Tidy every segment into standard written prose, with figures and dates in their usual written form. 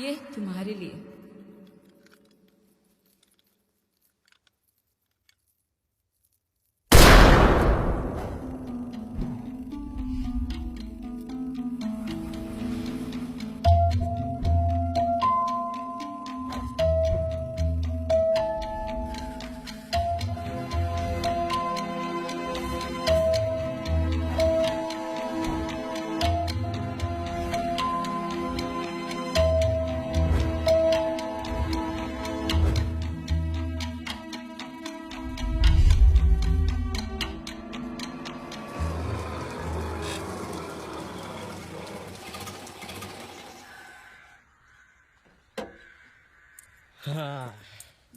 ये तुम्हारे लिए।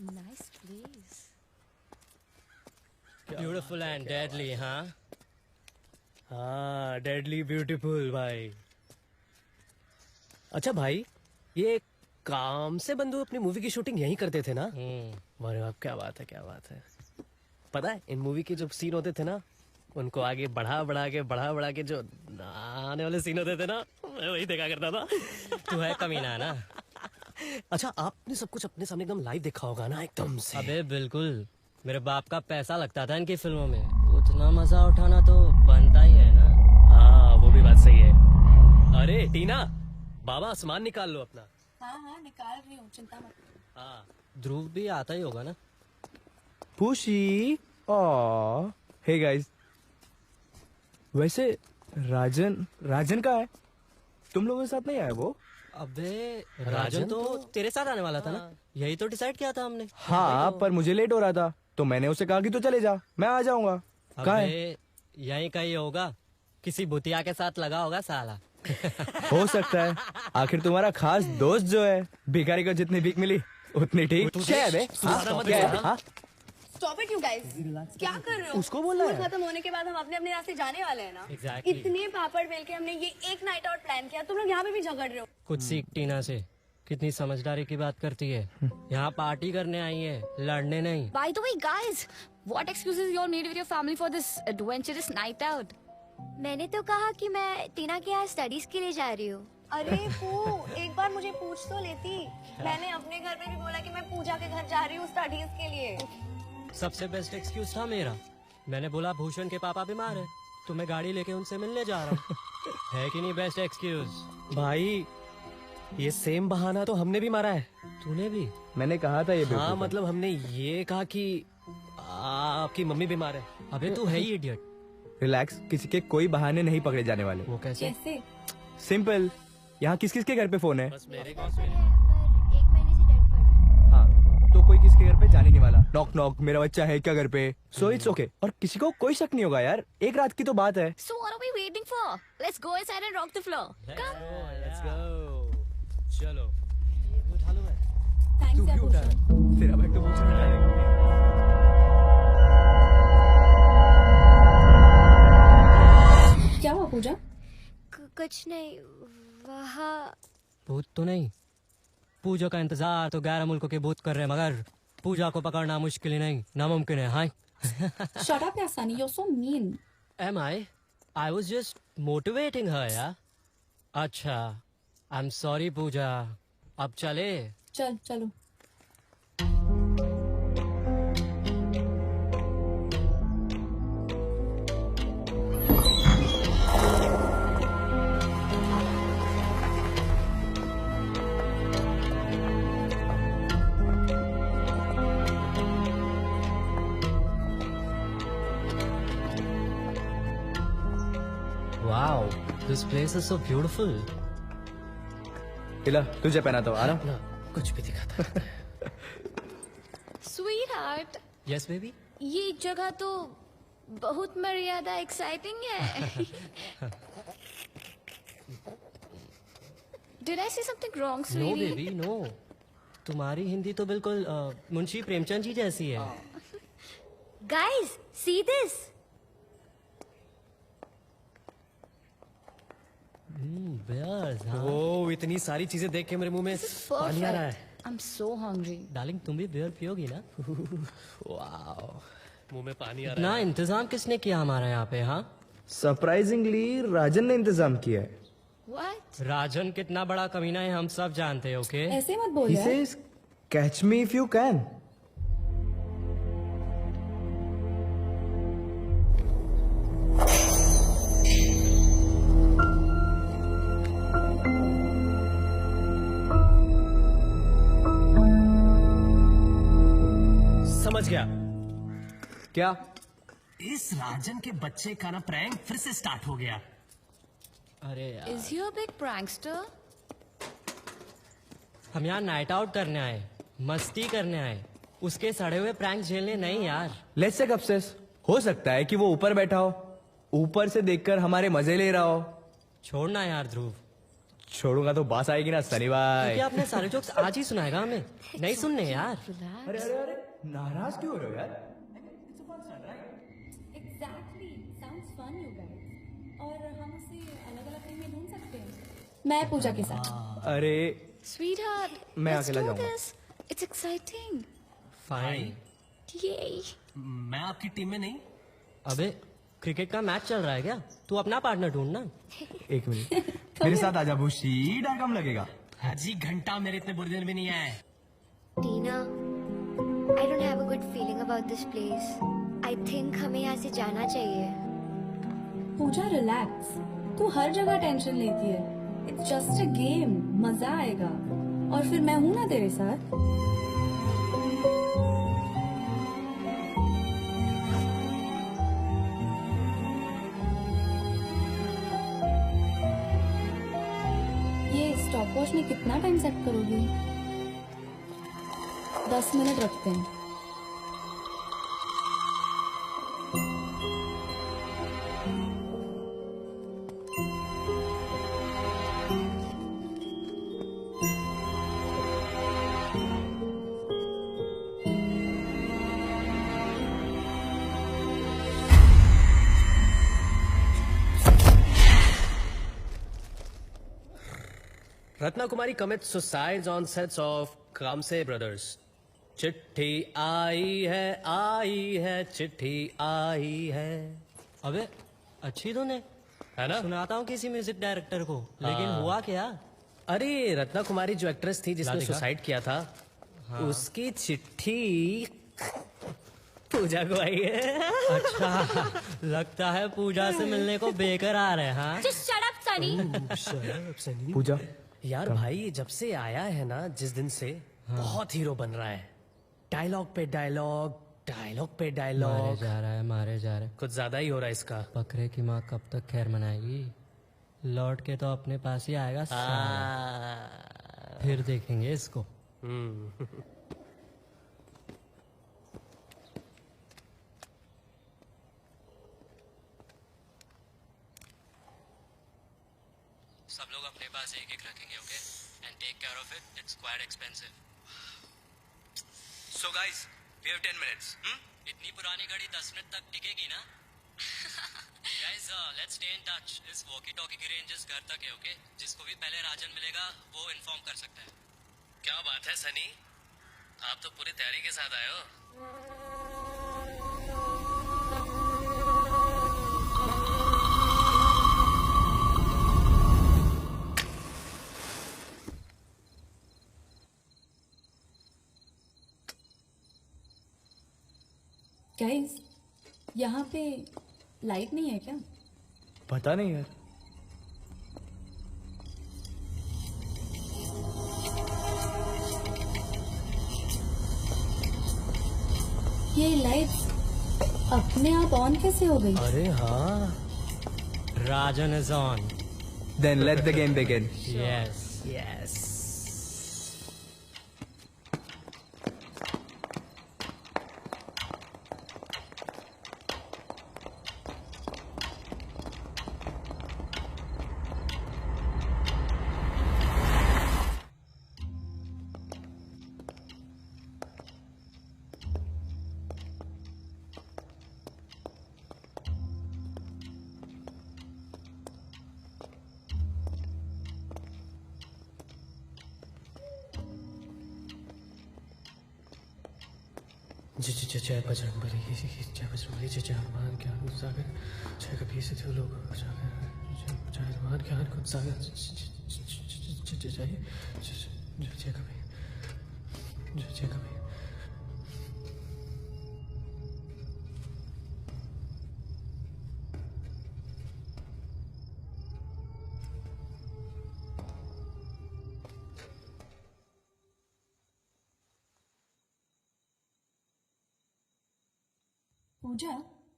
Nice place. Beautiful and deadly, हाँ हाँ, डेडली ब्यूटीफुल भाई। अच्छा भाई, ये काम से बंधु अपनी मूवी की शूटिंग यहीं करते थे ना? अरे बाप, क्या बात है, क्या बात है। पता है, इन मूवी के जो सीन होते थे ना, उनको आगे बढ़ा बढ़ा के जो आने वाले सीन होते थे ना, मैं वही देखा करता था। तू है कमीना ना। अच्छा, आपने सब कुछ अपने सामने एकदम लाइव देखा होगा ना, एकदम से? अबे बिल्कुल, मेरे बाप का पैसा लगता था इनकी फिल्मों में, उतना मजा उठाना तो बनता ही है ना। हाँ, वो भी बात सही है। अरे टीना, बाबा सामान निकाल लो अपना। हाँ निकाल रही हूँ, चिंता मत। हाँ, ध्रुव भी आता ही होगा ना। पुशी, हे गाइस। वैसे राजन का है, तुम लोगों के साथ नहीं आया वो? अबे राजन तो तेरे साथ आने वाला था ना, यही तो डिसाइड किया था हमने। हाँ, पर मुझे लेट हो रहा था तो मैंने उसे कहा कि तू चले जा, मैं आ जाऊंगा। कहाँ है? अबे यही कहीं होगा, किसी भुतिया के साथ लगा होगा साला। हो सकता है, आखिर तुम्हारा खास दोस्त जो है, भिखारी को जितनी भीख मिली उतनी ठीक। क्या है बे? क्या है? हाँ? Stop it, you guys. क्या कर रहे हो? उसको बोलना है। स्कूल खत्म होने के बाद हम अपने अपने रास्ते जाने वाले हैं ना। Exactly. इतने पापड़ बेल के हमने ये एक नाइट आउट प्लान किया, तुम लोग यहाँ पे भी झगड़ रहे हो। कुछ सीख टीना से, कितनी समझदारी की बात करती है। यहाँ पार्टी करने आई है, लड़ने नहीं। By the way, guys, what excuses you all made with your family for this adventurous night out? मैंने तो कहा कि मैं टीना के यहाँ स्टडीज के लिए जा रही हूँ। अरे पू, एक बार मुझे पूछ तो लेती। मैंने अपने घर में भी बोला कि मैं पूजा के घर जा रही हूँ स्टडीज के लिए। सबसे बेस्ट एक्सक्यूज था मेरा, मैंने बोला भूषण के पापा बीमार है, तो मैं गाड़ी लेके उनसे मिलने जा रहा हूँ। है कि नहीं बेस्ट एक्सक्यूज? भाई ये सेम बहाना तो हमने भी मारा है। तूने भी? मैंने कहा था ये हाँ, बेवकूफ है। मतलब हमने ये कहा कि आपकी मम्मी बीमार है। अबे तू है ही इडियट। रिलैक्स, किसी के कोई बहाने नहीं पकड़े जाने वाले। वो कैसे? कैसे? सिंपल, यहाँ किस किस के घर पे फोन है? बस मेरे पर 1 महीने से डेड पड़ा है। हाँ, तो कोई किसके घर पे जाने नहीं वाला। नॉक नॉक, मेरा बच्चा है क्या घर पे? So it's okay. और किसी को कोई शक नहीं होगा यार, एक रात की तो बात है। So what are we waiting for? Let's go inside and rock the floor. Come. Let's go. चलो, उठा लो मैं। थैंक्स तू यार भी उठा भूषण। ले। तेरा बैग तो भूषण उठा लेगा। क्या हुआ पूजा? कुछ नहीं, वहाँ भूत तो नहीं? पूजा का इंतजार तो 11 मुल्कों के भूत कर रहे हैं, मगर पूजा को पकड़ना मुश्किल ही नहीं, नामुमकिन है। हाय। Shut up, यार Sunny, you're so mean. Am I? I was just motivating her, यार। अच्छा, I'm sorry पूजा। अब चले? चलो। Wow, this place is so beautiful. इला, तुझे पहना तो आ रहा। ना, कुछ भी दिखाता। Sweetheart, Yes, baby? ये जगह तो बहुत मर्यादा एक्साइटिंग है। Did I say something wrong, No, sweetie? baby, no. तुम्हारी हिंदी तो बिल्कुल मुंशी प्रेमचंद जी जैसी है। Guys, see this? Bears, हाँ। ओ, इतनी सारी चीजें देख के मेरे मुंह में This is पानी आ रहा है। perfect. I'm so hungry. Darling तुम भी बियर पियोगी ना? वाओ, मुंह में पानी आ रहा इतना इंतजाम किसने किया हमारे यहाँ पे? हाँ, सरप्राइजिंगली राजन ने इंतजाम किया है। What? राजन कितना बड़ा कमीना है हम सब जानते हैं, ओके? ऐसे मत बोल He यार। says, catch me if you can. समझ गया। क्या? इस राजन के बच्चे का ना प्रैंक फिर से स्टार्ट हो गया। अरे यार, Is he a big prankster? हम यहाँ नाइट आउट करने आए, मस्ती करने आए, उसके सड़े हुए प्रैंक झेलने नहीं यार। Let's take upstairs. हो सकता है कि वो ऊपर बैठा हो, ऊपर से देखकर हमारे मजे ले रहा हो। छोड़ना यार ध्रुव, छोड़ूंगा तो बास आएगी ना सनी भाई। क्या अपने सारे जोक्स आज ही सुनाएगा हमें? नहीं सुनने यार। Relax. अरे अरे अरे, नाराज क्यों हो रहे हो यार? Exactly. Sounds fun, you guys. और हम उसे अलग-अलग टीम में ढूंढ सकते हैं। मैं पूजा के साथ। अरे Sweetheart, मैं let's अकेला do जाऊंगा। this. It's exciting. Fine. Yay. मैं आपकी टीम में नहीं। अबे क्रिकेट का मैच चल रहा है क्या? तू अपना पार्टनर ढूंढना। एक मिनट, मेरे साथ आजा भूशी, डर कम लगेगा। जी घंटा मेरे इतने बुरे दिन भी नहीं आए। टीना, I don't have a good feeling about this place. I think हमें यहाँ से जाना चाहिए। पूजा रिलैक्स, तू हर जगह टेंशन लेती है। इट्स जस्ट अ गेम, मजा आएगा। और फिर मैं हूं ना तेरे साथ। ये स्टॉपवॉच में कितना टाइम सेट करोगी? 10 मिनट रखते हैं। Ratna Kumari commits suicides on sets of कामसे ब्रदर्स। चिट्ठी आई है, चिट्ठी आई है। अबे अच्छी धुन है, है ना? सुनाता हूँ किसी म्यूजिक डायरेक्टर को, लेकिन हुआ क्या? अरे रत्ना कुमारी जो एक्ट्रेस थी जिसने राधिका? सुसाइड किया था, उसकी चिट्ठी पूजा को आई है। अच्छा, लगता है पूजा से मिलने को बेकरार है। हाँ, Just shut up, Sunny. पूजा, यार भाई जब से आया है ना, जिस दिन से बहुत हीरो बन रहा है। डायलॉग पे डायलॉग, डायलॉग पे मारे डायलॉग, जा रहा है, मारे जा रहा है। कुछ ज्यादा ही हो रहा है इसका। बकरे की माँ कब तक खैर मनाएगी? लौट के तो अपने पास ही आएगा साला। फिर देखेंगे इसको। सब लोग अपने पास एक एक रखेंगे, okay? And take care of it, it's quite expensive. So guys, we have 10 minutes. इतनी पुरानी घड़ी 10 मिनट तक टिकेगी ना? Guys, let's stay in touch. इस वॉकी टॉकी की रेंज इस घर तक है, ओके? जिसको भी पहले राजन मिलेगा वो इन्फॉर्म कर सकता है। क्या बात है सनी, आप तो पूरी तैयारी के साथ आए हो। गाइस, यहाँ पे लाइट नहीं है क्या? पता नहीं यार। ये लाइट्स अपने आप ऑन कैसे हो गई? अरे हाँ, Rajan is on. Then let the game begin. Yes. Yes. जय बजरंगबली, जय बजरंगबली, जय हनुमान ज्ञान सागर, जय कबीर सिद्धि लोग, जय भगवान ज्ञान को सागर चाहिए जय कभी जय कभी। पूजा,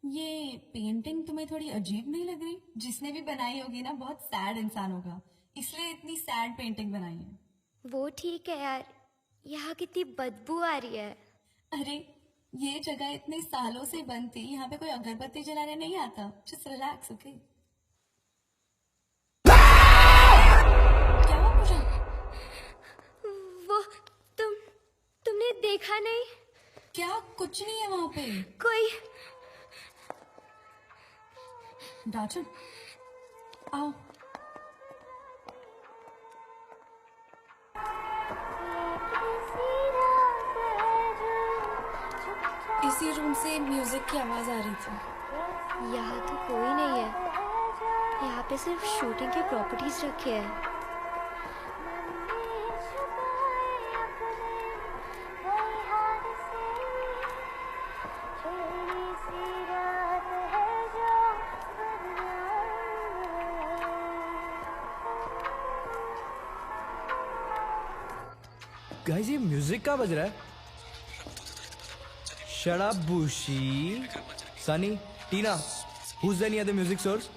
ये पेंटिंग तुम्हें थोड़ी अजीब नहीं लग रही? जिसने भी बनाई होगी ना बहुत सैड इंसान होगा, इसलिए इतनी सैड पेंटिंग बनाई है। वो ठीक है यार, यहाँ कितनी बदबू आ रही है। अरे ये जगह इतने सालों से बंद थी, यहाँ पे कोई अगरबत्ती जलाने नहीं आता। Just relax, okay? क्या हुआ पूजा? वो तुमने देखा नहीं? क्या कुछ नहीं है वहां पे? कोई राजन, आओ। इसी रूम से म्यूजिक की आवाज आ रही थी। यहाँ तो कोई नहीं है, यहाँ पे सिर्फ शूटिंग के प्रॉपर्टीज रखे हैं। गाइस ये म्यूजिक का बज रहा है? Shut up, Bushi. Sunny, Tina, who's any other music source?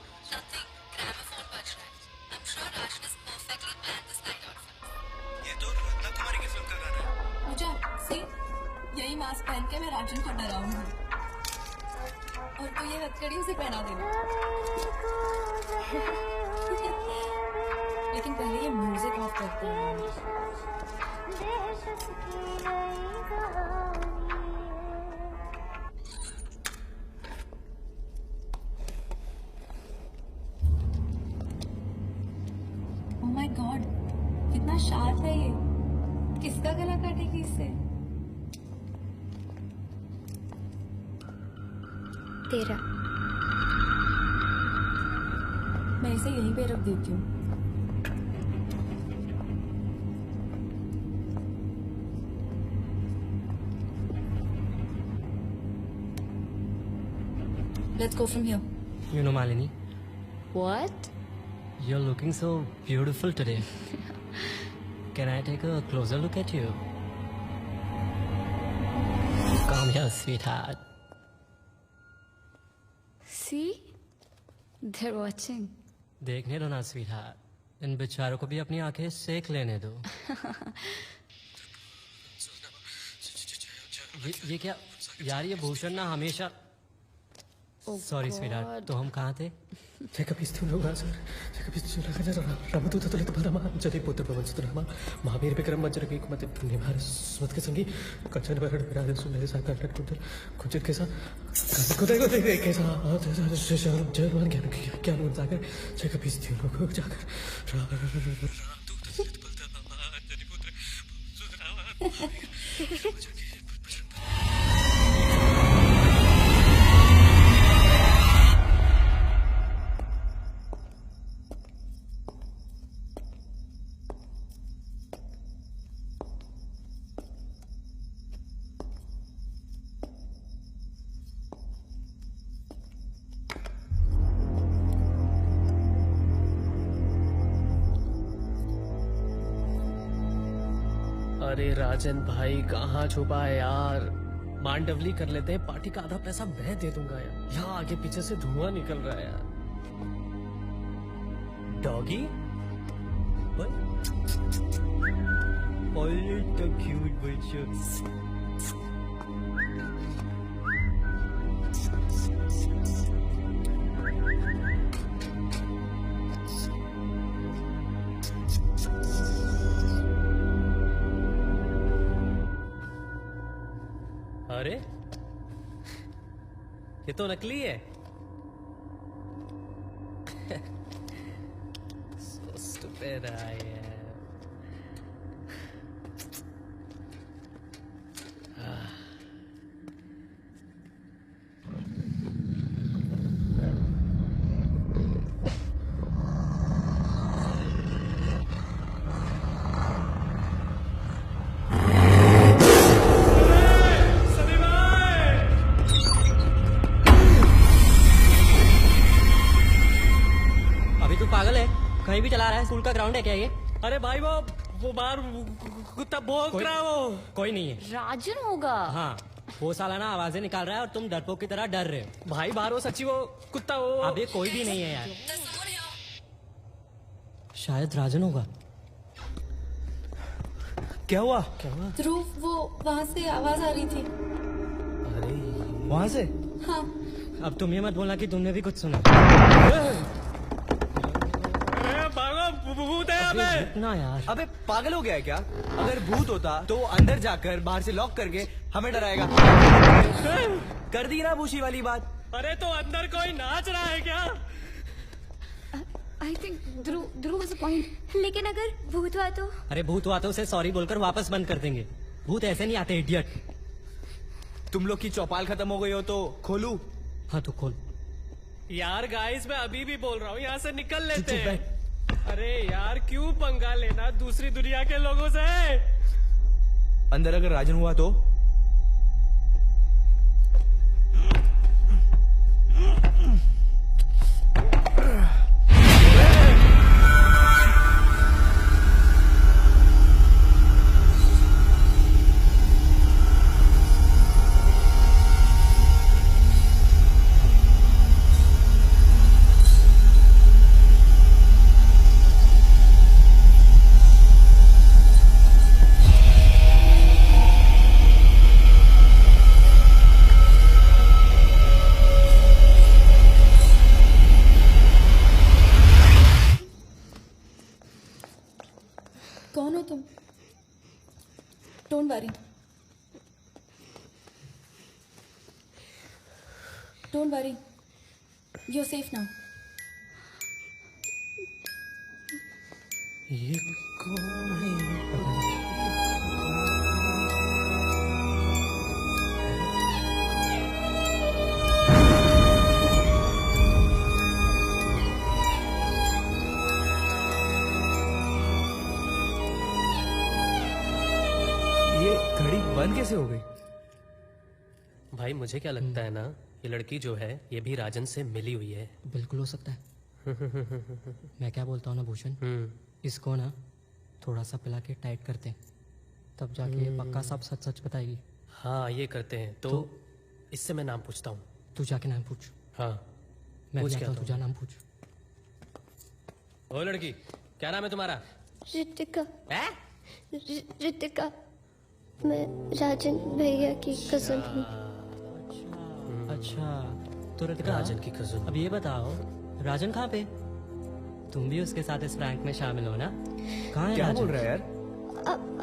ये तो रत्ना कुमारी की फिल्म का गाना है। पूजा, see? यही मास्क पहन के मैं राजन को डराऊंगी और तू ये हथकड़ी उसे पहना देना। लेकिन पहले ये म्यूजिक ऑफ करते हैं। Oh my God, कितना शार्प है ये। किसका गला काटेगी इससे? तेरा। मैं इसे यहीं पे रख देती हूँ। Let's go from here. You know, Malini, What? you're looking so beautiful today. Can I take a closer look at you? Come here, sweetheart. See? They're watching. देखने दो ना स्वीटहार्ट, इन बेचारों को भी अपनी आंखें सेक लेने दो। ये क्या यार, ये भूषण ना हमेशा। सॉरी स्वीटहार्ट, तो हम कहाँ थे? महावीर विक्रम वज्र की कुमति निभार सुमत के संगी कंचन बरड़ विराज सुंदर साकार कुंजर कुंजर के साथ खुदा को देख के साथ जयमान ज्ञान गुण सागर जय कपि स्थिर को जाकर अरे राजन भाई कहाँ छुपा है यार? मांडवली कर लेते हैं, पार्टी का आधा पैसा मैं दे दूंगा यार। यहाँ आगे पीछे से धुआं निकल रहा है यार। Doggy? What? Oh, little cute butcher. अरे ये तो नकली है। So stupid I am. School का ग्राउंड है क्या ये? अरे भाई वो बाहर कुत्ता भौंक रहा है वो। कोई नहीं है। राजन होगा। हाँ, वो साला ना आवाजें निकाल रहा है और तुम डरपोक की तरह डर रहे हो। भाई बाहर वो सच्ची वो कुत्ता वो। अब ये कोई भी नहीं है यार। शायद राजन होगा। क्या हुआ? ध्रुव, वो वहाँ से आवाज आ रही थी। वहां से? हाँ, अब तुम ये मत बोलना कि तुमने भी कुछ सुना। अरे भागो, भूत है यहाँ पे। ना यार। अबे पागल हो गया है क्या? अगर भूत होता तो अंदर जाकर बाहर से लॉक करके हमें डराएगा। कर दी ना भूशी वाली बात। अरे तो अंदर कोई नाच रहा है क्या? I think Dhruv has a point. लेकिन अगर भूत हुआ तो? अरे भूत हुआ तो उसे सॉरी बोलकर वापस बंद कर देंगे। भूत ऐसे नहीं आते, इडियट। तुम लोग की चौपाल खत्म हो गई हो तो खोलू? हाँ तो खोल। यार गाइस, मैं अभी भी बोल रहा हूँ, यहाँ से निकल लेते चुप हैं। अरे यार, क्यों पंगा लेना दूसरी दुनिया के लोगों से? अंदर अगर राजन हुआ तो? कौन हो तुम? Don't worry, don't worry, you are safe now. ये कौन है? ये घड़ी बंद कैसे हो गई? भाई मुझे क्या लगता है ना, ये लड़की जो है ये भी राजन से मिली हुई है। बिल्कुल हो सकता है। मैं क्या बोलता हूँ ना भूषण, इसको ना थोड़ा सा पिला के टाइट करते हैं, तब जाके ये पक्का सब सच सच बताएगी। हाँ ये करते हैं। तो इससे मैं नाम पूछता हूँ। तू जाके नाम पूछ। हाँ मैं पूछ भी क्या आता हूँ, तू जा नाम पूछ। ओ लड़की, क्या नाम है तुम्हारा? रितिका। है? रितिका, मैं राजन भैया की कजन हूँ। अच्छा तो रितिका, राजन की कजन। अब ये बताओ राजन कहाँ पे? तुम भी उसके साथ इस प्रैंक में शामिल हो ना? कहाँ है क्या राजन? बोल रहा है यार?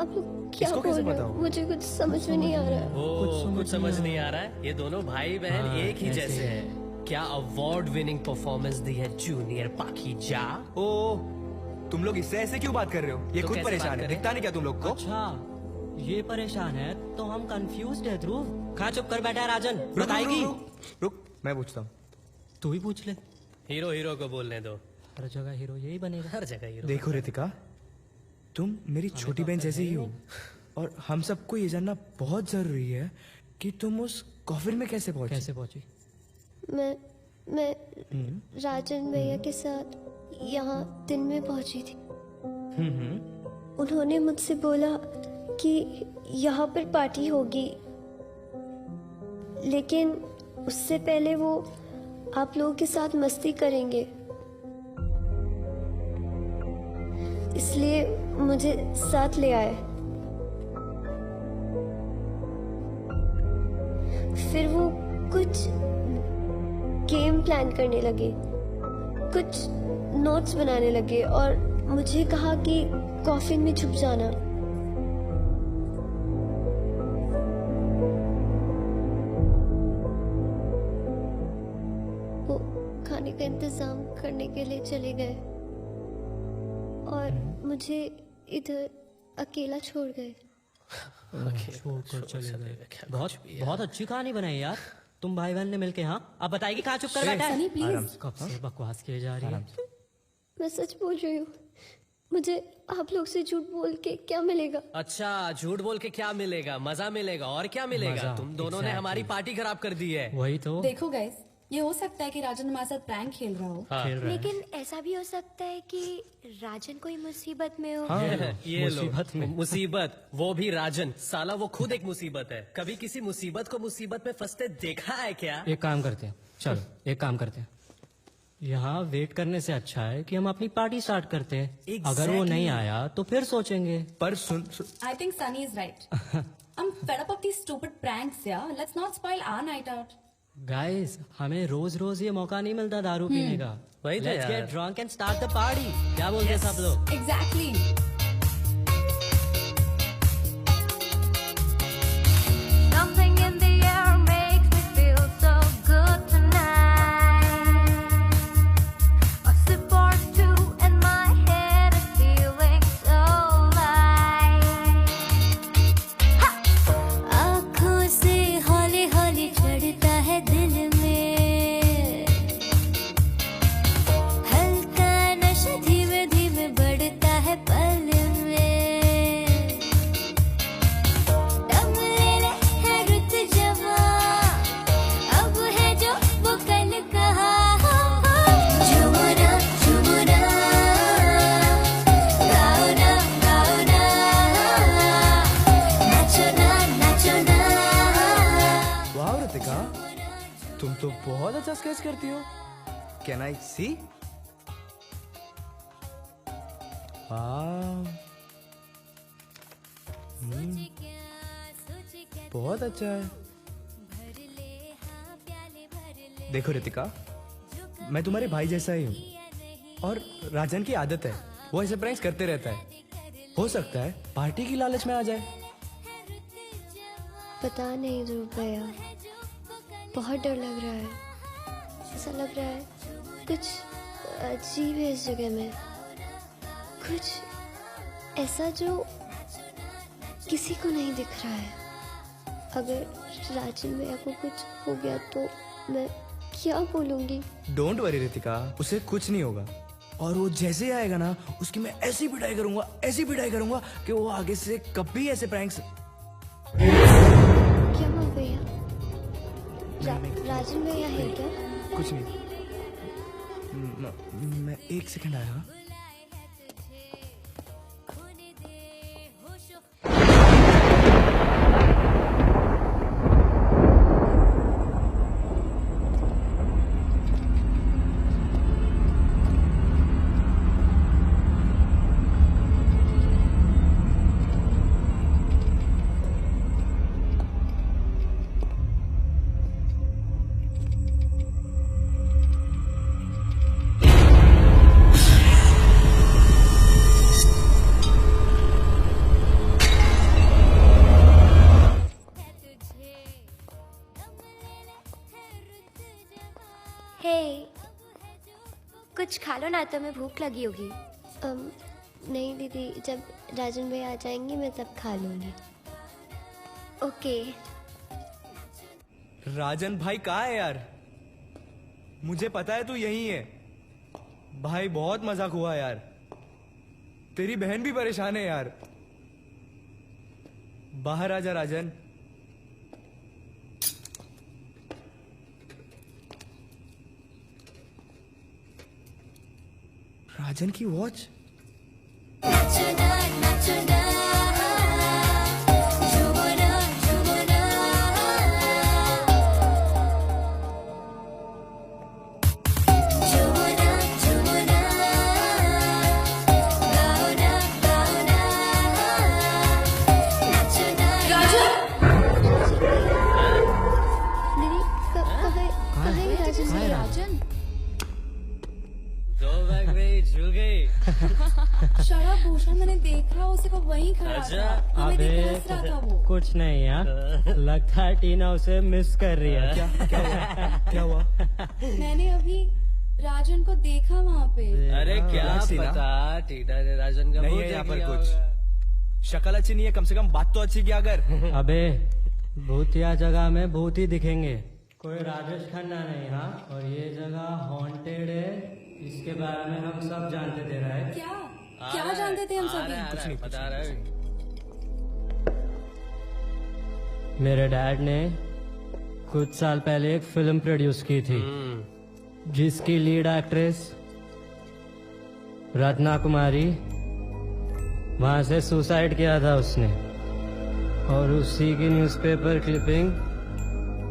अब क्या इसको बोल कैसे रहे पता हो? होगा? मुझे कुछ समझ में नहीं आ रहा है। ओ कुछ समझ नहीं आ रहा है। ये दोनों भाई बहन हाँ, एक ही ऐसे जैसे है। हैं। क्या अवार्ड विनिंग परफॉर्मेंस दी है जूनियर पाकीजा। ओ, तुम लोग इससे ऐसे क्यों बात कर रहे हो? ये तो खुद कैसे परेशान बात है, करें? दिखता नहीं क्या तुम लोग को? अच्छा ये परेशान है तो हम कंफ्यूज्ड है ध्रुव। कहाँ चुप कर बैठा है राजन? बताएगी? रुक, मैं पूछता हूँ। तू ही पूछ ले। हीरो हीरो को बोलने दो। हर जगह हीरो यही बनेगा। हर जगह हीरो। देखो रितिका, तुम मेरी छोटी बहन जैसे ही हो और हम सबको ये जानना बहुत जरूरी है कि तुम उस कॉफिन में कैसे पहुंची? कैसे पहुंची? मैं राजन भैया के साथ यहाँ दिन में पहुंची थी। उन्होंने मुझसे बोला कि यहाँ पर पार्टी होगी, लेकिन उससे पहले वो आप लोगों के साथ मस्ती करेंगे, इसलिए मुझे साथ ले आए। फिर वो कुछ गेम प्लान करने लगे, कुछ नोट्स बनाने लगे और मुझे कहा कि कॉफिन में छुप जाना। वो खाने का इंतजाम करने के लिए चले गए और मुझे इधर अकेला छोड़ गए। छोड़कर चले गए। बहुत अच्छी कहानी बनाई यार तुम भाई बहन ने मिलके। हाँ अब बताएगी कहाँ चुप कर बैठा है? सनी प्लीज। कब से बकवास किए जा रही है? मैं सच बोल रही हूँ, मुझे आप लोग से झूठ बोल के क्या मिलेगा? अच्छा झूठ बोल के क्या मिलेगा? मजा मिलेगा। और क्या मिलेगा? मजा, तुम दोनों ने exactly. हमारी पार्टी खराब कर दी है। वही तो। देखो गाइस, ये हो सकता है कि राजन हमारे साथ प्रैंक खेल रहा हो। लेकिन ऐसा भी हो सकता है कि राजन कोई मुसीबत में हो। ये मुसीबत में मुसीबत, वो भी राजन, साला वो खुद एक मुसीबत है। कभी किसी मुसीबत को मुसीबत में फंसते देखा है क्या? एक काम करते हैं, चलो एक काम करते हैं, यहाँ वेट करने से अच्छा है कि हम अपनी पार्टी स्टार्ट करते हैं। अगर वो नहीं आया तो फिर सोचेंगे। पर सुन I think Sunny is right. I'm fed up of these stupid pranks, yeah. Let's not spoil our night out. Guys, हमें रोज रोज ये मौका नहीं मिलता दारू पीने का। वही तो लेट्स यार। Get drunk and start the party. क्या बोलते हैं सब लोग? Exactly. Something in the air makes me feel so good tonight. A sip or two and my head is feeling so light. आँखों से हौले हौले चढ़ता है दिल में, हल्का नशा धीमे धीमे बढ़ता है पल में। दम ले ले है रुत जवां, अब है जो वो कल कहा। झूमना झूमना, गाओ ना गाओ ना, नाचो ना नाचो ना। वाह ऋतिका, तुम तो बहुत अच्छा स्केच करती हो। कैन आई सी? बहुत अच्छा है। देखो ऋतिका, मैं तुम्हारे भाई जैसा ही हूँ और राजन की आदत है, वो ऐसे प्रैंक्स करते रहता है। हो सकता है पार्टी की लालच में आ जाए। पता नहीं ध्रुव भैया, बहुत डर लग रहा है। ऐसा लग रहा है कुछ अजीब है इस जगह में, कुछ ऐसा जो किसी को नहीं दिख रहा है। अगर राजन भैया को कुछ हो गया तो मैं क्या बोलूंगी? डोंट वरी ऋतिका, उसे कुछ नहीं होगा। और वो जैसे ही आएगा ना, उसकी मैं ऐसी पिटाई करूंगा, ऐसी पिटाई करूंगा कि वो आगे से कभी ऐसे प्रैंक्स। क्या हुआ भैया? राजन भैया है क्या? कुछ नहीं। मैं एक सेकंड आया। कुछ खा लो ना, तो मैं भूख लगी होगी। नहीं दीदी, जब राजन भैया आ जाएंगे मैं तब खा लूंगी। ओके। राजन भाई कहाँ है यार? मुझे पता है तू यहीं है। भाई बहुत मजाक हुआ यार, तेरी बहन भी परेशान है यार। बाहर आजा राजन। राजन की वॉच। शराब भूषण मैंने देखा, उसे वो वहीं खड़ा था। हमें देख के हंस रहा था वो। कुछ नहीं यार, लगता है टीना उसे मिस कर रही है। क्या हुआ? क्या हुआ? मैंने अभी राजन को देखा वहाँ पे। अरे क्या relax टीना। पता टीना ने राजन का नहीं मुंह है यहाँ देख पर लिया कुछ। होगा। शक्ल अच्छी नहीं है, कम से कम बात तो अच्छी किया कर। अबे भूतिया जगह में भूत ही दिखेंगे, कोई राजेश खन्ना नहीं। हाँ, और ये जगह हॉन्टेड है, इसके बारे में हम सब जानते थे। रहा है क्या जानते थे हम सभी? कुछ नहीं बता रहा है। मेरे डैड ने कुछ साल पहले एक फिल्म प्रोड्यूस की थी जिसकी लीड एक्ट्रेस रत्ना कुमारी, वहां से सुसाइड किया था उसने, और उसी की न्यूज़पेपर क्लिपिंग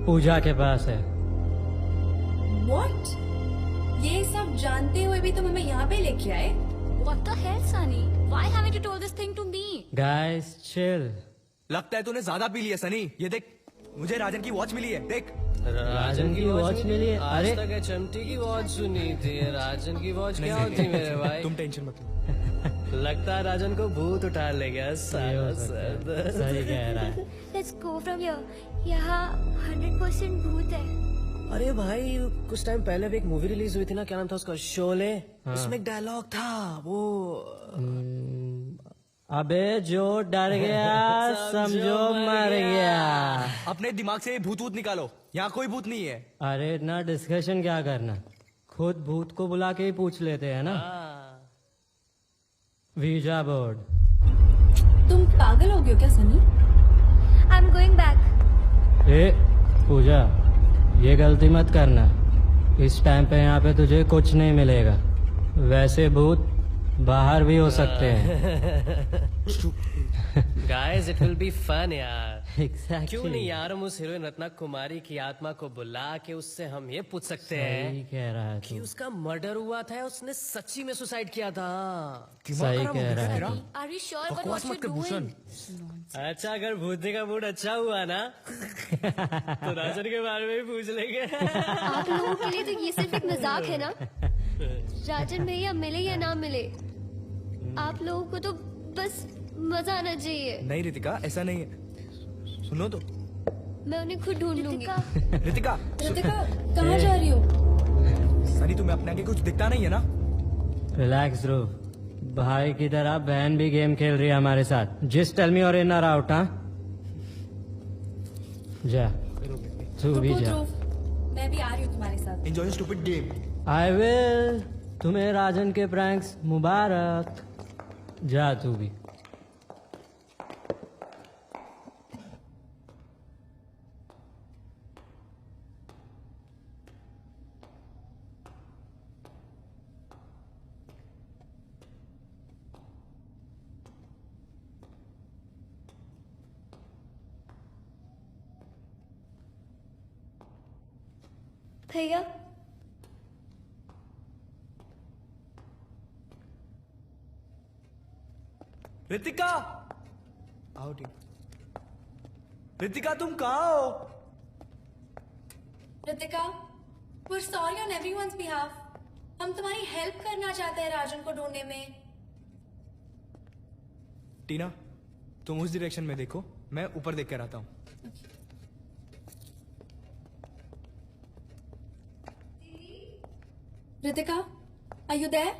पूजा के पास है। What? ये सब जानते हुए भी तुम हमें यहाँ पे लेके आए? What the hell, Sunny? Why haven't you told this thing to me? Guys chill. लगता है तूने ज्यादा पी लिया सनी। ये देख, मुझे राजन की वॉच मिली है, देख। राजन की वॉच मिली है? आज अरे तक चमटी की वॉच सुनी थी, राजन की वॉच क्या होती मेरे भाई? तुम टेंशन मत लो। लगता है राजन को भूत उठा ले गया साला सर। सही कह रहा है। Let's go from here. यहाँ 100% भूत है। अरे भाई कुछ टाइम पहले भी एक मूवी रिलीज हुई थी ना, क्या नाम था उसका, शोले। उसमें एक डायलॉग था वो, अबे जो डर गया समझो मर गया। अपने दिमाग से भूत वूत निकालो, यहाँ कोई भूत नहीं है। अरे इतना डिस्कशन क्या करना, खुद भूत को बुला के ही पूछ लेते हैं ना। Visa board. तुम पागल हो गए हो क्या Sunny? I am going back. ए पूजा, ये गलती मत करना। इस टाइम पे यहाँ पे तुझे कुछ नहीं मिलेगा। वैसे भूत बाहर भी हो सकते हैं। Guys it will be fun यार। Exactly. क्यों नहीं यार, हम उस हीरोइन रत्ना कुमारी की आत्मा को बुला के उससे हम ये पूछ सकते हैं सही कह रहा है कि तू। उसका मर्डर हुआ था या उसने सच्ची में सुसाइड किया था। सही कह रहा है तू। Are you sure about बकवास what मत you're कर भूषण। doing? अच्छा, अगर भूतने का मूड अच्छा हुआ ना तो राजन के बारे में भी पूछ लेंगे। आप लोगों के लिए तो ये सिर्फ एक मजाक है ना। राजन भैया मिले या ना मिले, आप लोगों को तो बस मजा आना चाहिए। नहीं रितिका, ऐसा नहीं है। सुनो तो। मैं उन्हें खुद ढूंढ लूंगी। रितिका, रितिका कहाँ जा रही हो? सनी तुम्हें अपने आगे कुछ दिखता नहीं है ना? रिलैक्स ध्रुव, भाई की तरह बहन भी गेम खेल रही है हमारे साथ। जिस टेल मी और इन आर आउट। हाँ जा, तू भी रुको जा। ध्रुव, मैं भी आ रही हूँ तुम्हारे साथ। Enjoy stupid game. I will. तुम्हें राजन के प्रैंक्स मुबारक। जा तू भी। भैया रितिका, आओ ठीक। रितिका तुम कहाँ हो? Ritika, we're sorry on everyone's behalf. हम तुम्हारी हेल्प करना चाहते हैं राजन को ढूंढने में। टीना, तुम उस डायरेक्शन में देखो, मैं ऊपर देख कर आता हूँ। Ritika, are you there?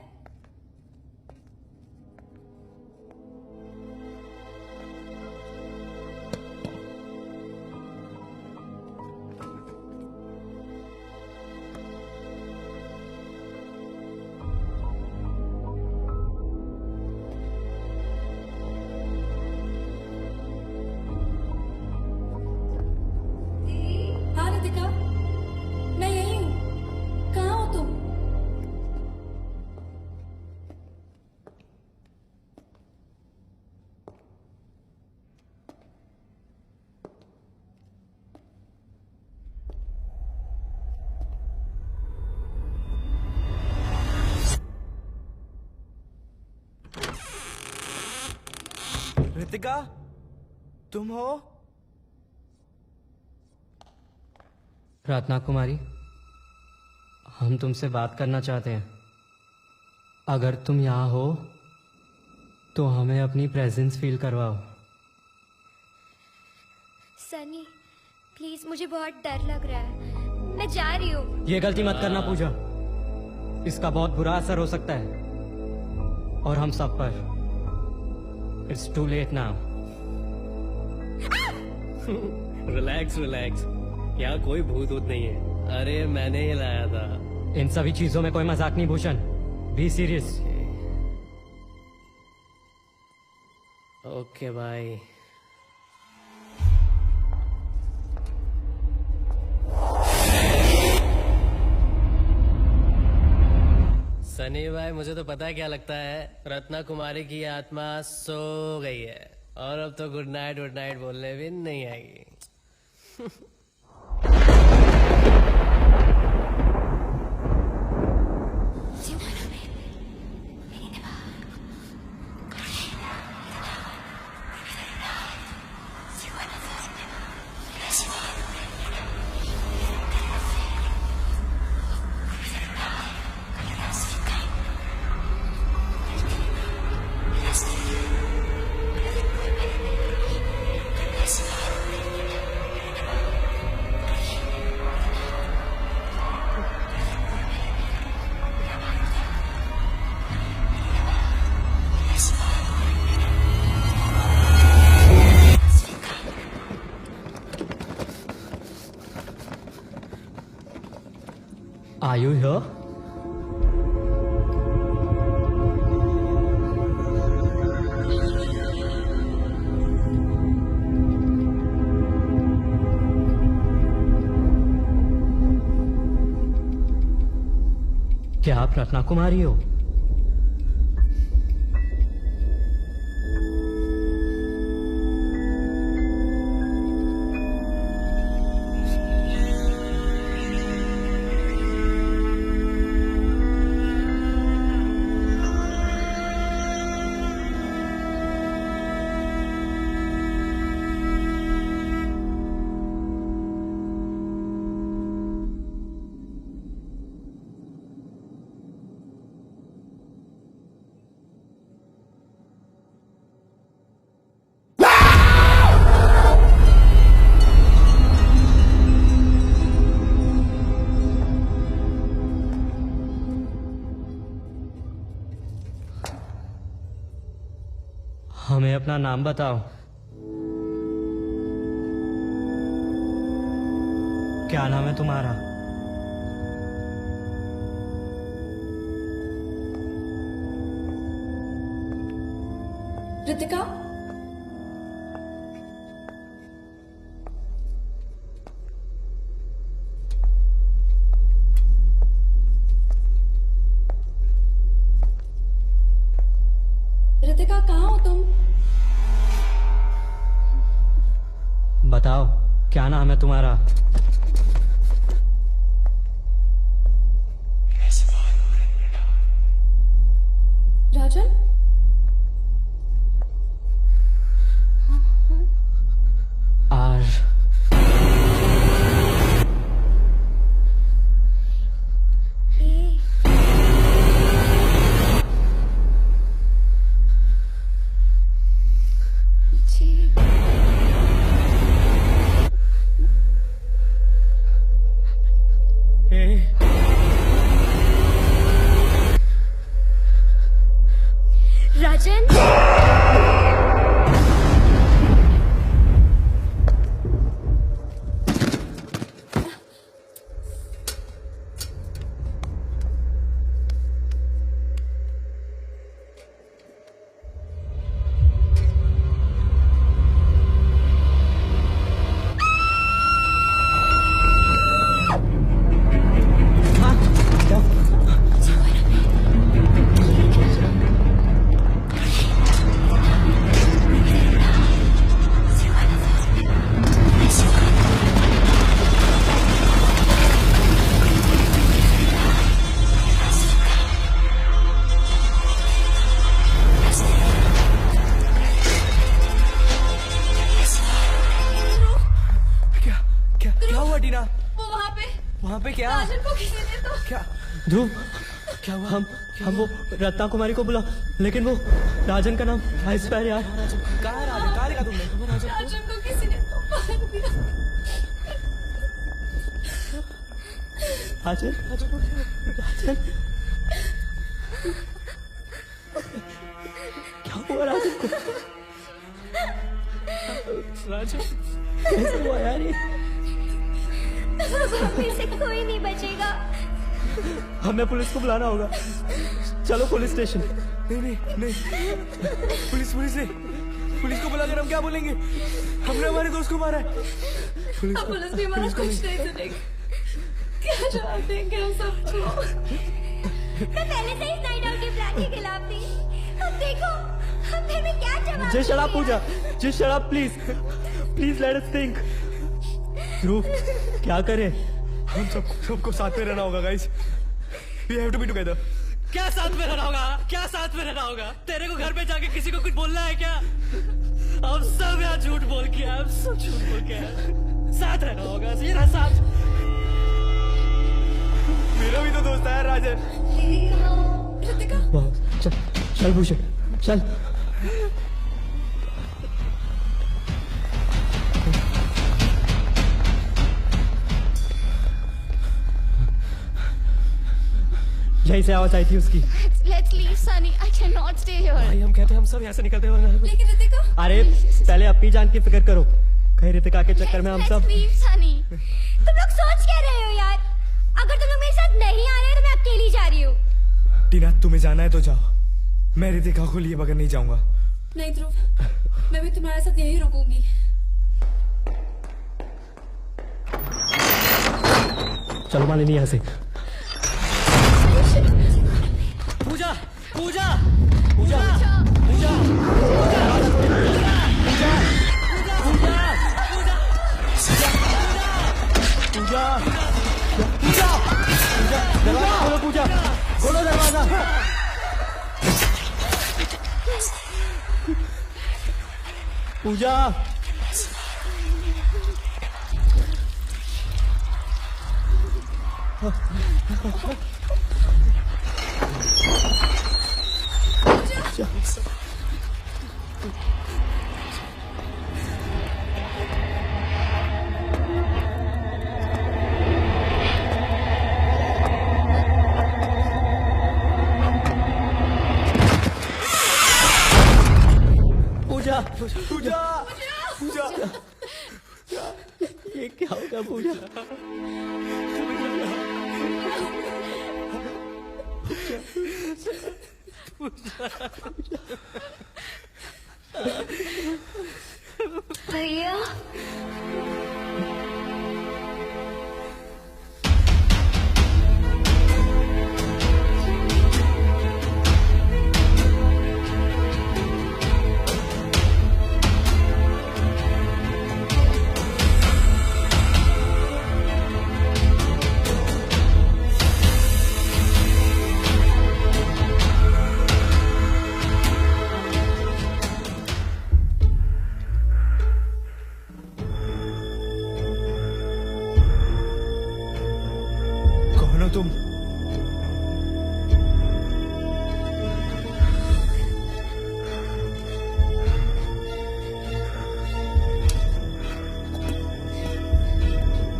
हाँ रितिका, मैं यही हूँ। कहाँ हो तुम? रितिका, तुम हो? रत्ना कुमारी, हम तुमसे बात करना चाहते हैं। अगर तुम यहाँ हो तो हमें अपनी प्रेजेंस फील करवाओ। सनी प्लीज, मुझे बहुत डर लग रहा है। मैं जा रही हूँ। ये गलती मत करना पूजा, इसका बहुत बुरा असर हो सकता है और हम सब पर। It's too late now. Relax relax, यहाँ कोई भूत वूत नहीं है। अरे मैंने ही लाया था। इन सभी चीजों में कोई मजाक नहीं भूषण, बी सीरियस। ओके भाई। भाई मुझे तो पता है क्या लगता है, रत्ना कुमारी की आत्मा सो गई है और अब तो गुड नाइट बोलने भी नहीं आएगी। Are you here? क्या आप रत्ना कुमारी हो? हमें अपना नाम बताओ। क्या नाम है तुम्हारा? रितिका, रितिका कहाँ हो तुम? बताओ क्या नाम है तुम्हारा? राजन? आर राजन, वहाँ पे क्या? राजन को किसी ने तो क्या? ध्रुव, क्या हुआ? हम वो रत्ना कुमारी को बुला, लेकिन वो राजन का नाम एक्सपायर यार। कहाँ है राजन? कहाँ देखा तुमने? राजन को किसी ने तो मार दिया। राजन, राजन, क्या हुआ राजन को? राजन कैसे हुआ यार ये? में से कोई नहीं बचेगा। हमें पुलिस को बुलाना होगा। चलो पुलिस स्टेशन। नहीं, पुलिस नहीं। पुलिस को बुलाकर हम क्या बोलेंगे? हमने हमारे दोस्त को मारा है। पुलिस भी हमारा कुछ नहीं सुनेगी। क्या जवाब देंगे हम सबको? मैं पहले से ही नाइट आउट के प्लान के खिलाफ थी। अब देखो हमने भी क्या जवाब Just shut up, दिया। पूजा। Just shut up, please. Please let us think. ध्रुव, क्या करें? हम सबको साथ में रहना होगा, guys. We have to be together. क्या साथ में रहना होगा? क्या साथ में रहना होगा? तेरे को घर पे जाके किसी को कुछ बोलना है क्या? हम सब यहाँ झूठ बोल के हम सब झूठ बोल के साथ रहना होगा। सीधा साथ। मेरा भी तो दोस्त है राजन। ऋतिका चल भूषण चल। यहीं से आवाज आई थी उसकी। Let's leave, Sunny. I cannot stay here. भाई हम कहते हैं हम सब यहाँ से निकलते हैं। लेकिन ऋतिका अरे पहले अपनी जान की फिक्र करो, कहीं ऋतिका के चक्कर में हम Let's सब। leave, Sunny. तुम लोग सोच क्या रहे हो यार? अगर तुम लोग मेरे साथ नहीं आ रहे हो तो मैं अकेली जा रही हूँ। टीना, तुम्हें जाना है तो जाओ, मैं ऋतिका को लिए बगैर नहीं जाऊंगा। नहीं ध्रुव, मैं भी तुम्हारे साथ यहीं रुकूंगी। चलो मालिनी यहाँ से। पूजा पूजा पूजा पूजा दरवाजा खोलो पूजा, खोलो दरवाजा। पूजा पूजा पूजा पूजा ये क्या होगा पूजा? भैया कौन हो तुम?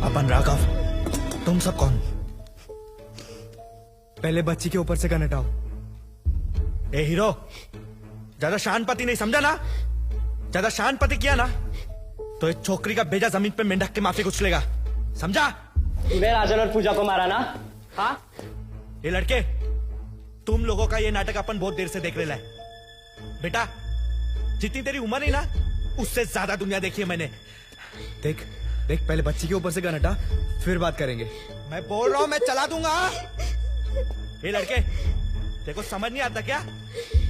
अपन राघव, तुम सब कौन? पहले बच्ची के ऊपर से गन हटाओ। ए हीरो, ज्यादा शानपति नहीं समझा ना? ज्यादा शानपति किया ना तो इस छोकरी का भेजा जमीन पे मेंढक के माफी कुचलेगा, समझा? तूने राजन और पूजा को मारा ना? हाँ? ये लड़के, तुम लोगों का ये नाटक अपन बहुत देर से देख रहे हैं। बेटा, जितनी तेरी उम्र है ना, उससे ज्यादा दुनिया देखी है मैंने। देख देख, पहले बच्ची के ऊपर से गन हटा, फिर बात करेंगे। मैं बोल रहा हूं, मैं चला दूंगा। ये लड़के, देखो समझ नहीं आता क्या?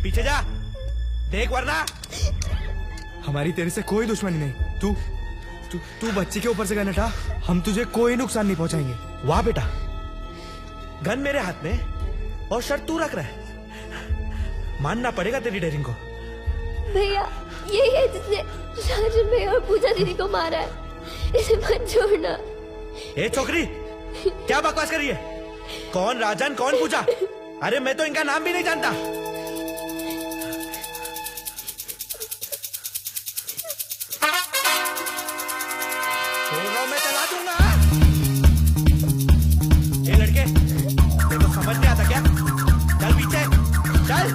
पीछे जा, देख वरना। हमारी तेरे से कोई दुश्मनी नहीं। तू बच्ची के ऊपर से गन हटा, हम तुझे कोई नुकसान नहीं पहुंचाएंगे। वाह बेटा, गन मेरे हाथ में और शर्त तू रख रहा है। मानना पड़ेगा तेरी डेयरिंग को। भैया यही है जिसने राजन भैया और पूजा दीदी को मारा है, इसे मत छोड़ना। ए छोकरी, क्या बकवास कर रही है? कौन राजन, कौन पूजा? अरे मैं तो इनका नाम भी नहीं जानता। मैं चला दूंगा। ये लड़के, देखो समझ नहीं आता क्या? चल पीछे, चल।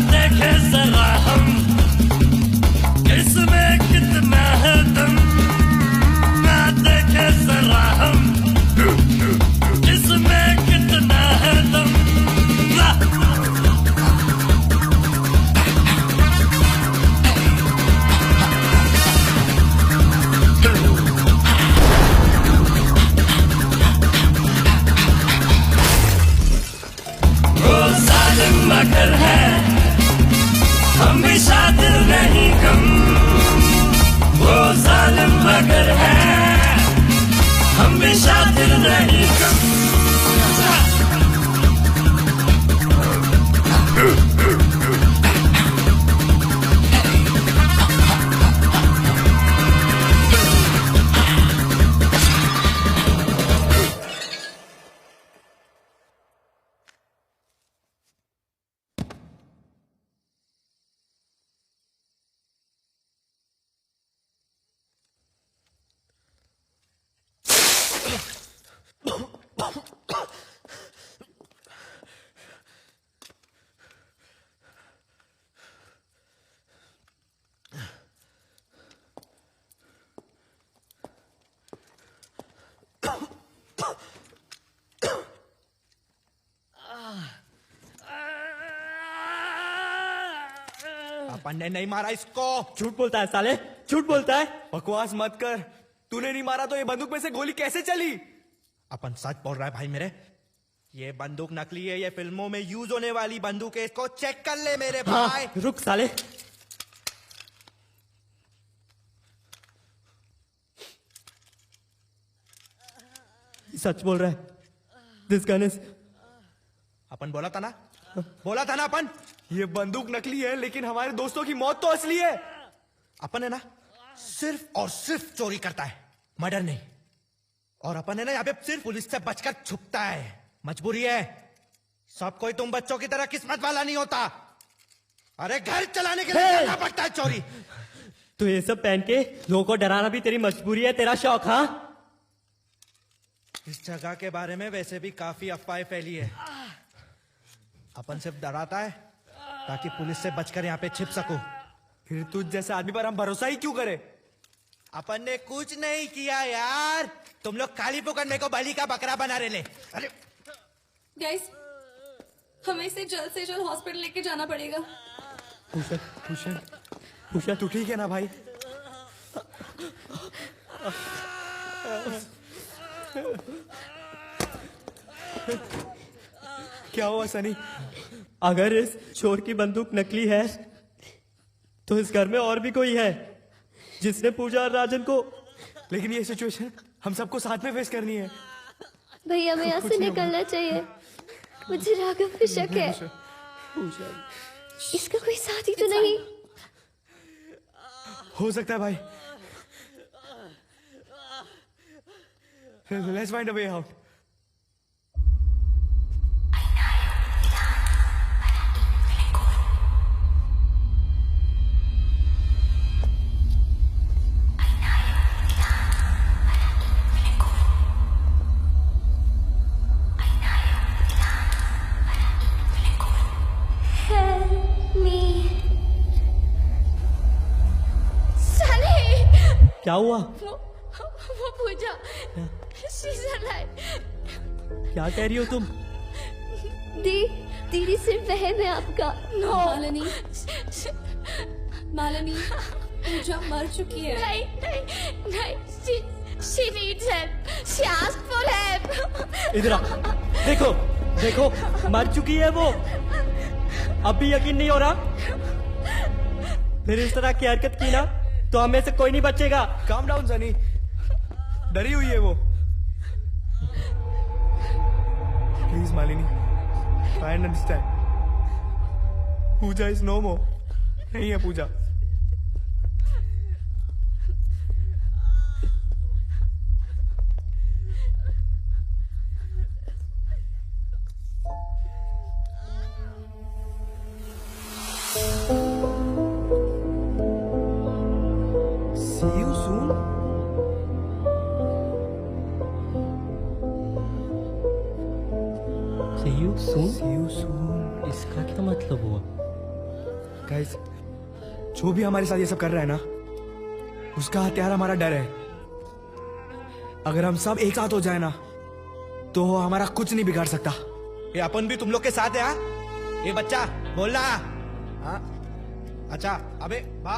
देखे जरा हम इसमें कितना है दम, ना देखे जरा हम इसमें कितना है दम। अपन ने नहीं मारा इसको। झूठ बोलता है साले, झूठ बोलता है। बकवास मत कर, तूने नहीं मारा तो ये बंदूक में से गोली कैसे चली? अपन सच बोल रहा है भाई मेरे, ये बंदूक नकली है, ये फिल्मों में यूज होने वाली बंदूक है, इसको चेक कर ले मेरे भाई। हाँ, रुक साले। सच बोल रहा है। दिस गन इज, अपन बोला था ना, बोला था ना अपन। ये बंदूक नकली है लेकिन हमारे दोस्तों की मौत तो असली है। अपन है ना सिर्फ और सिर्फ चोरी करता है, मर्डर नहीं। और अपन है ना यहाँ पे सिर्फ पुलिस से बचकर छुपता है, मजबूरी है। सब कोई तुम बच्चों की तरह किस्मत वाला नहीं होता। अरे घर चलाने के लिए करना पड़ता है चोरी। तो ये सब पहन के लोगों को डराना भी तेरी मजबूरी है, तेरा शौक? हाँ, इस जगह के बारे में वैसे भी काफी अफवाहें फैली है। अपन सिर्फ डराता है ताकि पुलिस से बचकर यहाँ पे छिप सकूं। फिर तुझ जैसे आदमी पर हम भरोसा ही क्यों करें? अपन ने कुछ नहीं किया यार, तुम लोग काली पकड़ने को बलि का बकरा बना रहे ले। अरे गाइस, हमें इसे जल्द से जल्द हॉस्पिटल लेके जाना पड़ेगा। भूषण तू ठीक है ना भाई? क्या हुआ सनी? अगर इस चोर की बंदूक नकली है तो इस घर में और भी कोई है जिसने पूजा और राजन को। लेकिन ये सिचुएशन हम सबको साथ में फेस करनी है। भैया हमें यहाँ से निकलना चाहिए। मुझे राघव पे शक है। इसका कोई साथी तो नहीं? हो सकता है भाई। Let's find a way out. क्या हुआ? वो पूजा, she's alive. क्या कह रही हो तुम? दीदी सिर्फ वहम है आपका। No. मालिनी, पूजा मर चुकी है। नहीं, she needs help. She asked for help. इधर आ, देखो देखो, मर चुकी है वो। अब भी यकीन नहीं हो रहा? फिर इस तरह की हरकत की ना तो हमें से कोई नहीं बचेगा। Calm down सनी, डरी हुई है वो। Please Malini, try and understand. Pooja is no more. नहीं है पूजा। See you soon. See you soon? See you soon. इसका क्या मतलब हुआ? गाइस, जो भी हमारे साथ ये सब कर रहा है ना, उसका हथियार हमारा डर है। अगर हम सब एक साथ हो जाए ना तो वो हमारा कुछ नहीं बिगाड़ सकता। ये अपन भी तुम लोग के साथ है। हाँ, ये बच्चा बोलना। हाँ, अच्छा, अबे बा,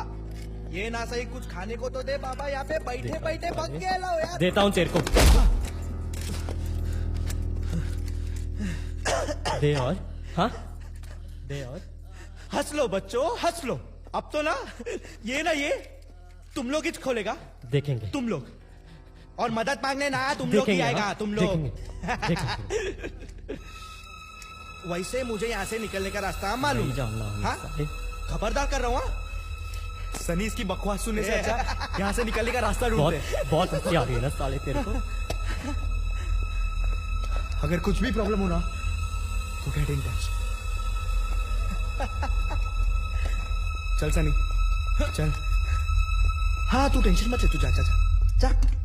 ये ना सही कुछ खाने को तो दे बाबा। यहाँ पे बैठे बैठे पक गए लो यार। देता हूँ तेरे को। दे और, हाँ दे और। हंस लो बच्चों, हंस लो। अब तो ना ये तुम लोग ही खोलेगा। देखेंगे तुम लोग, और मदद मांगने ना तुम लोग ही आएगा। हाँ? तुम लोग देखेंगे। वैसे मुझे यहाँ से निकलने का रास्ता मालूम नहीं जानना हूँ हाँ? साले। खबरदार कर रहा हूँ। हाँ? सनी इसकी बकवास सुनने से अच्छा यहाँ से निकलने का रास्ता ढूंढते। बहुत हंसी आ रही है ना साले तेरे को। अगर कुछ भी प्रॉब्लम हो ना तो गेट इन टच। चल सनी, चल। हाँ, तू टेंशन मत ले, तू जा जा जा जा।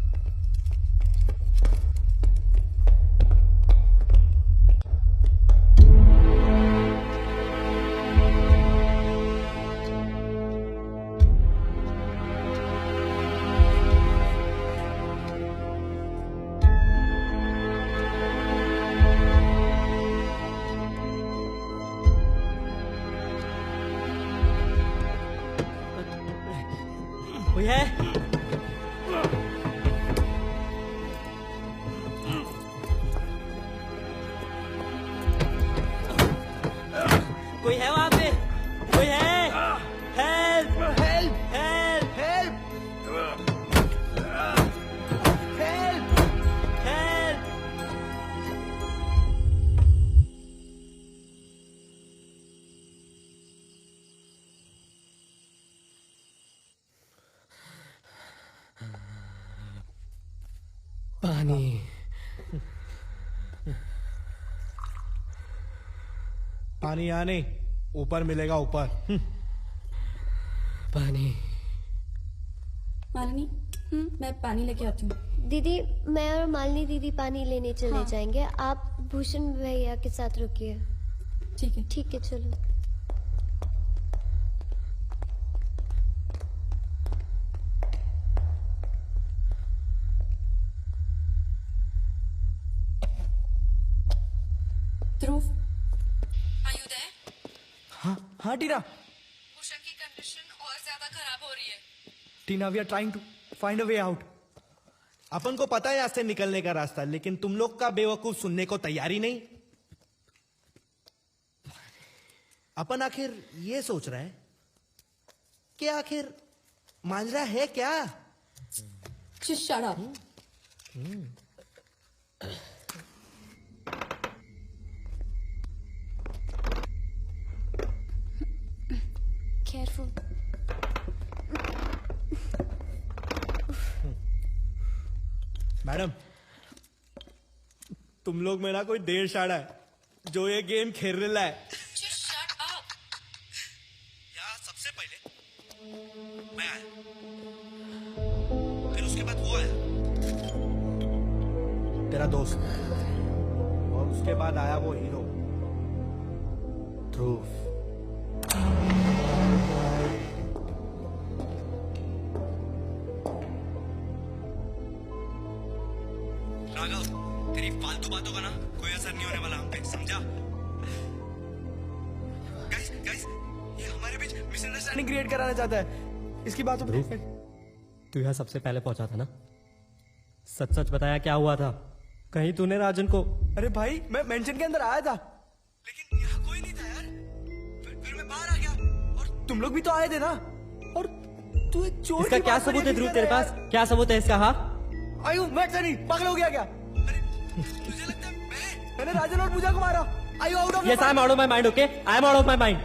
कोई है? कोई है वहां पे? कोई है? Help help help help help help. पानी। पानी यहाँ नहीं, ऊपर मिलेगा ऊपर। पानी। मालिनी, मैं पानी लेके आती हूँ। दीदी, मैं और मालिनी दीदी पानी लेने चले जाएंगे, आप भूषण भैया के साथ रुकिए। ठीक है। ठीक है, चलो। ध्रुव, are you there? हाँ टीना। भूषण की कंडीशन और ज्यादा खराब हो रही है। Tina, we are trying to find a way out. अपन को पता है यहाँ से निकलने का रास्ता, लेकिन तुम लोग का बेवकूफ सुनने को तैयारी नहीं। अपन आखिर ये सोच रहा है कि आखिर मांजरा है क्या? Just shut up. Careful. Madam, तुम लोग में ना कोई देर शाड़ा है जो ये गेम खेल रहा है। Just shut up. यहाँ सबसे पहले मैं आया, फिर उसके बाद वो आया, तेरा दोस्त, और उसके बाद आया वो हीरो ध्रुव। राघव, तेरी फालतू बातों का ना कोई असर नहीं होने वाला हम पे, समझा? गाइस, गाइस, ये हमारे बीच मिसअंडरस्टैंडिंग क्रिएट कराना चाहता है। इसकी बातों पे तू यहाँ सबसे पहले पहुंचा था ना? सच सच बताया क्या हुआ था? कहीं तूने राजन को? अरे भाई, मैं मेंशन के अंदर आया था, लेकिन यहाँ कोई नहीं था यार। फिर मैं बाहर आ गया और तुम लोग भी तो आए थे ना। और तू एक चोर इसका की क्या बात सबूत है बनी ध्रुव यार। तेरे पास? क्या सबूत है इसका? हाँ, आयु, मैं नहीं पागल हो गया क्या? अरे तुझे लगता है मैंने राजन और पूजा को मारा? आयु out of yes, I am out of my mind. Okay, I am out of my mind.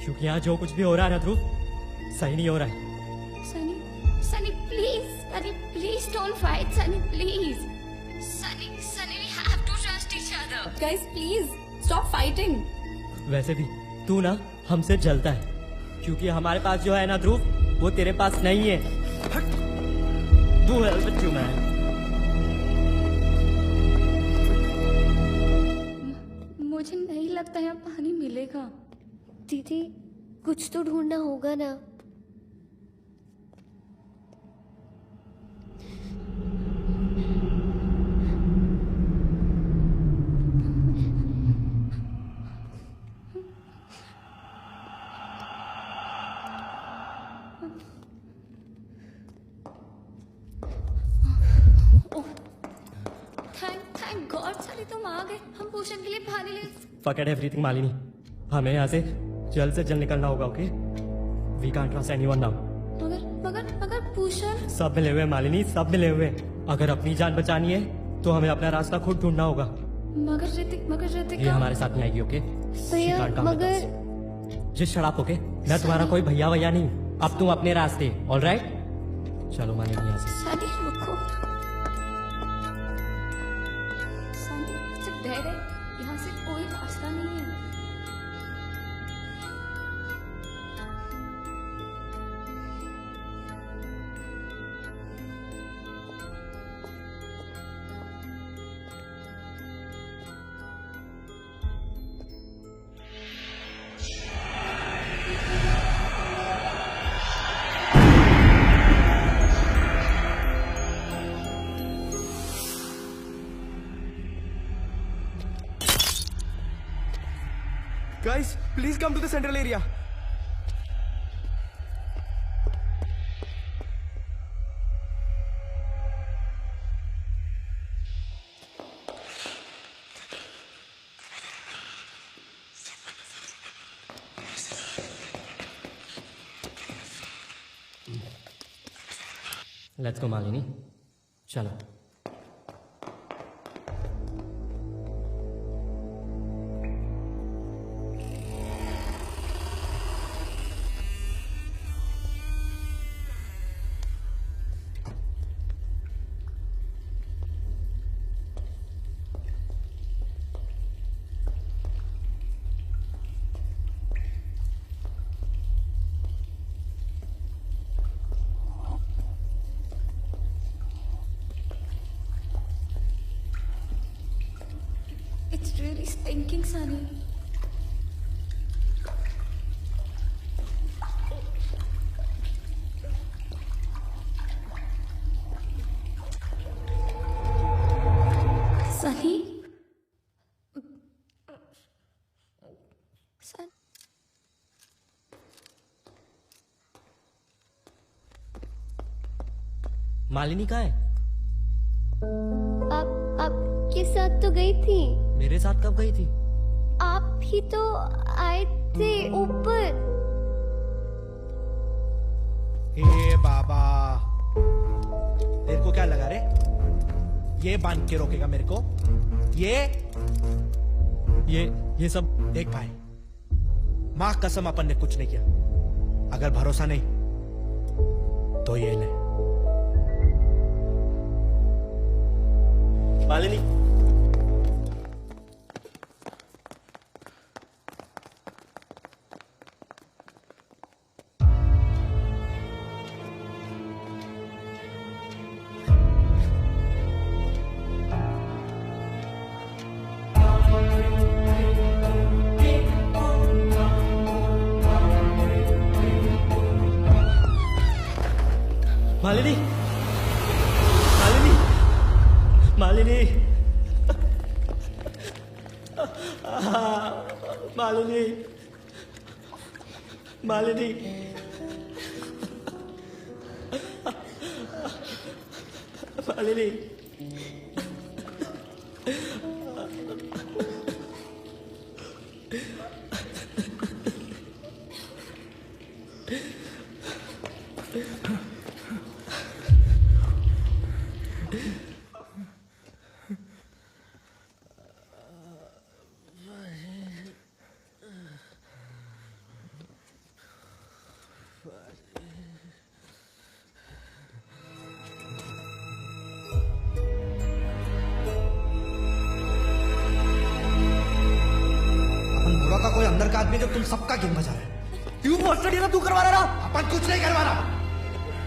क्योंकि यहाँ जो कुछ भी हो रहा है ना ध्रुव, सही नहीं हो रहा है। Sunny, please don't fight, Sunny, please. Sunny, we have to trust each other. Guys, please stop fighting. वैसे भी तू ना हमसे जलता है, क्योंकि हमारे पास जो है ना ध्रुव, वो तेरे पास नहीं है। तू हेल्प विद यू मैन। मुझे नहीं लगता यहाँ पानी मिलेगा। दीदी, कुछ तो ढूंढना होगा ना। थैंक गॉड साली तुम आ गए। हम भूषण के लिए पानी ले। फॉरगेट एवरीथिंग मालिनी, हमें यहाँ से जल्द से जल्द निकलना होगा। Okay, we can't trust anyone now. मगर भूषण। सब मिले हुए मालिनी, सब मिले हुए। अगर अपनी जान बचानी है तो हमें अपना रास्ता खुद ढूंढना होगा। मगर ऋतिक ये हमारे साथ में आएगी। ओके भैया, मगर जिस शराब। ओके, मैं तुम्हारा कोई भैया वैया नहीं। अब तुम अपने रास्ते। ऑलराइट, चलो मालिनी यहाँ से। साली रुको। साली चुप रह। यहाँ से कोई रास्ता नहीं है। Guys, please come to the central area. Let's go Malini, चलो। It's really stinking, Sunny. Sunny? Sun? Malini कहाँ है? आपके साथ तो गई थी। मेरे साथ कब गई थी? आप ही तो आए थे ऊपर। हे बाबा, तेरे को क्या लगा रे? ये बांध के रोकेगा मेरे को? ये सब देख भाई, मां कसम अपन ने कुछ नहीं किया। अगर भरोसा नहीं तो ये ले। मालिनी, मालिनी, मालिनी, मालिनी, मालिनी, मालिनी, मालिनी, का कोई अंदर का आदमी जो तुम सबका गेम बजा रहा है। तू पोस्टर ना तू करवा रहा ना। अपन कुछ नहीं करवा रहा,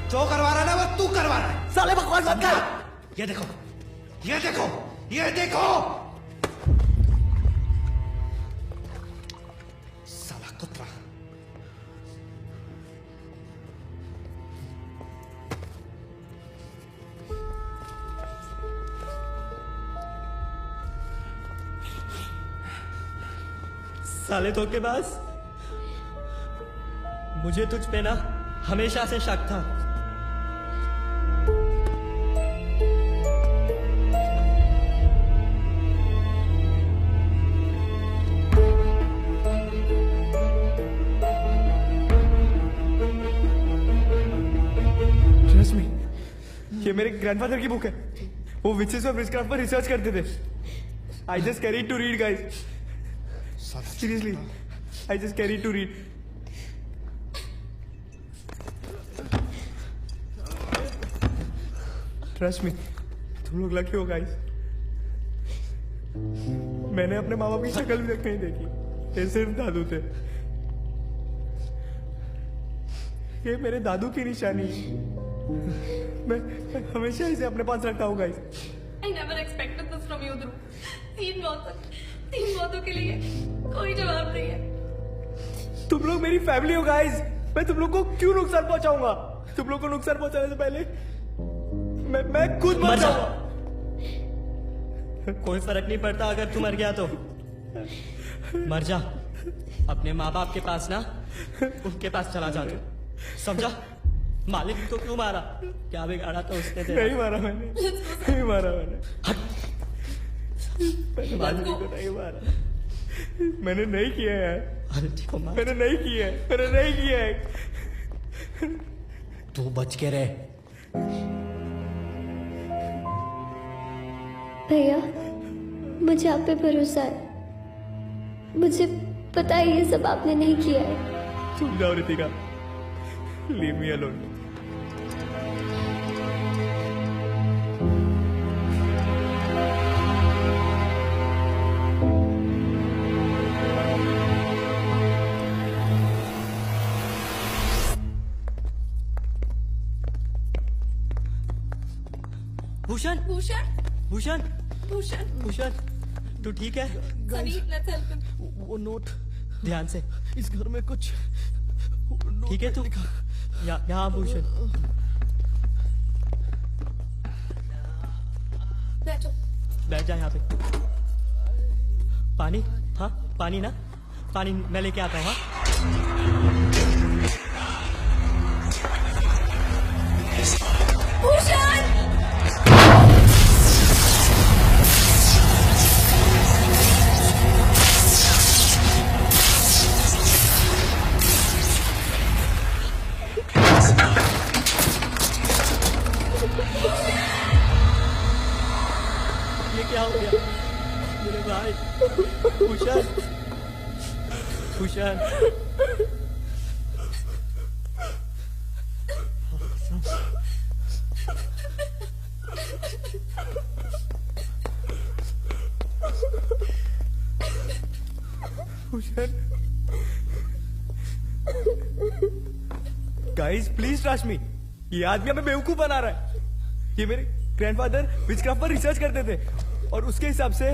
जो करवा रहा है ना वो तू करवा रहा है। साले बकवास मत कर। ये देखो, ये देखो, ये देखो, साला कुत्ता। साले धोखेबाज, मुझे तुझ पे ना हमेशा से शक था। Trust me, ये मेरे ग्रैंडफादर की बुक है। वो विचेस और विचक्राफ्ट पर रिसर्च करते थे। I just carried to read, guys. Seriously, I just carried to read. Trust me, तुम लोग लकी हो गाइस। मैंने अपने माँ बाप की शक्ल भी तक नहीं देखी, ये सिर्फ दादू थे। ये मेरे दादू की निशानी है। मैं हमेशा इसे अपने पास रखता हूँ guys. I never expected this from you, Dhruv. 3 बातों के लिए कोई जवाब नहीं है। तुम लोग मेरी फैमिली हो गाइस। मैं तुम लोग को क्यों नुकसान पहुंचाऊंगा? तुम लोग को नुकसान पहुंचाने से पहले मैं खुद मर जाऊंगा। कोई फर्क नहीं पड़ता अगर तू मर गया तो। मर जा, अपने माँ बाप के पास ना, उनके पास चला जा। समझा? मालिक को क्यों मारा? क्या बिगाड़ा तो उसने तेरा? नहीं मारा मैंने, नहीं मारा मैंने। मालिक को नहीं मारा, मैंने नहीं किया है यार। मैंने नहीं किया है, मैंने नहीं किया है। तू बच के रहे, भैया मुझे आप पे भरोसा है, मुझे पता है ये सब आपने नहीं किया है। चुप जाओ Ritika, leave me alone. Bhushan Bhushan Bhushan Bhushan Bhushan तू ठीक है? Sunny let's help him. वो नोट, ध्यान से। इस घर में कुछ ठीक है तू? यहाँ भूषण। बैठो। बैठ जा यहाँ पे। पानी? हाँ पानी ना, पानी मैं लेके आता हूँ। हाँ भूषण ये क्या हो गया मेरे भाई? Bhushan Bhushan Bhushan, guys please trust me, ये आदमी हमें बेवकूफ बना रहा है। ये मेरे ग्रैंडफादर विचक्राफ्ट पर रिसर्च करते थे और उसके हिसाब से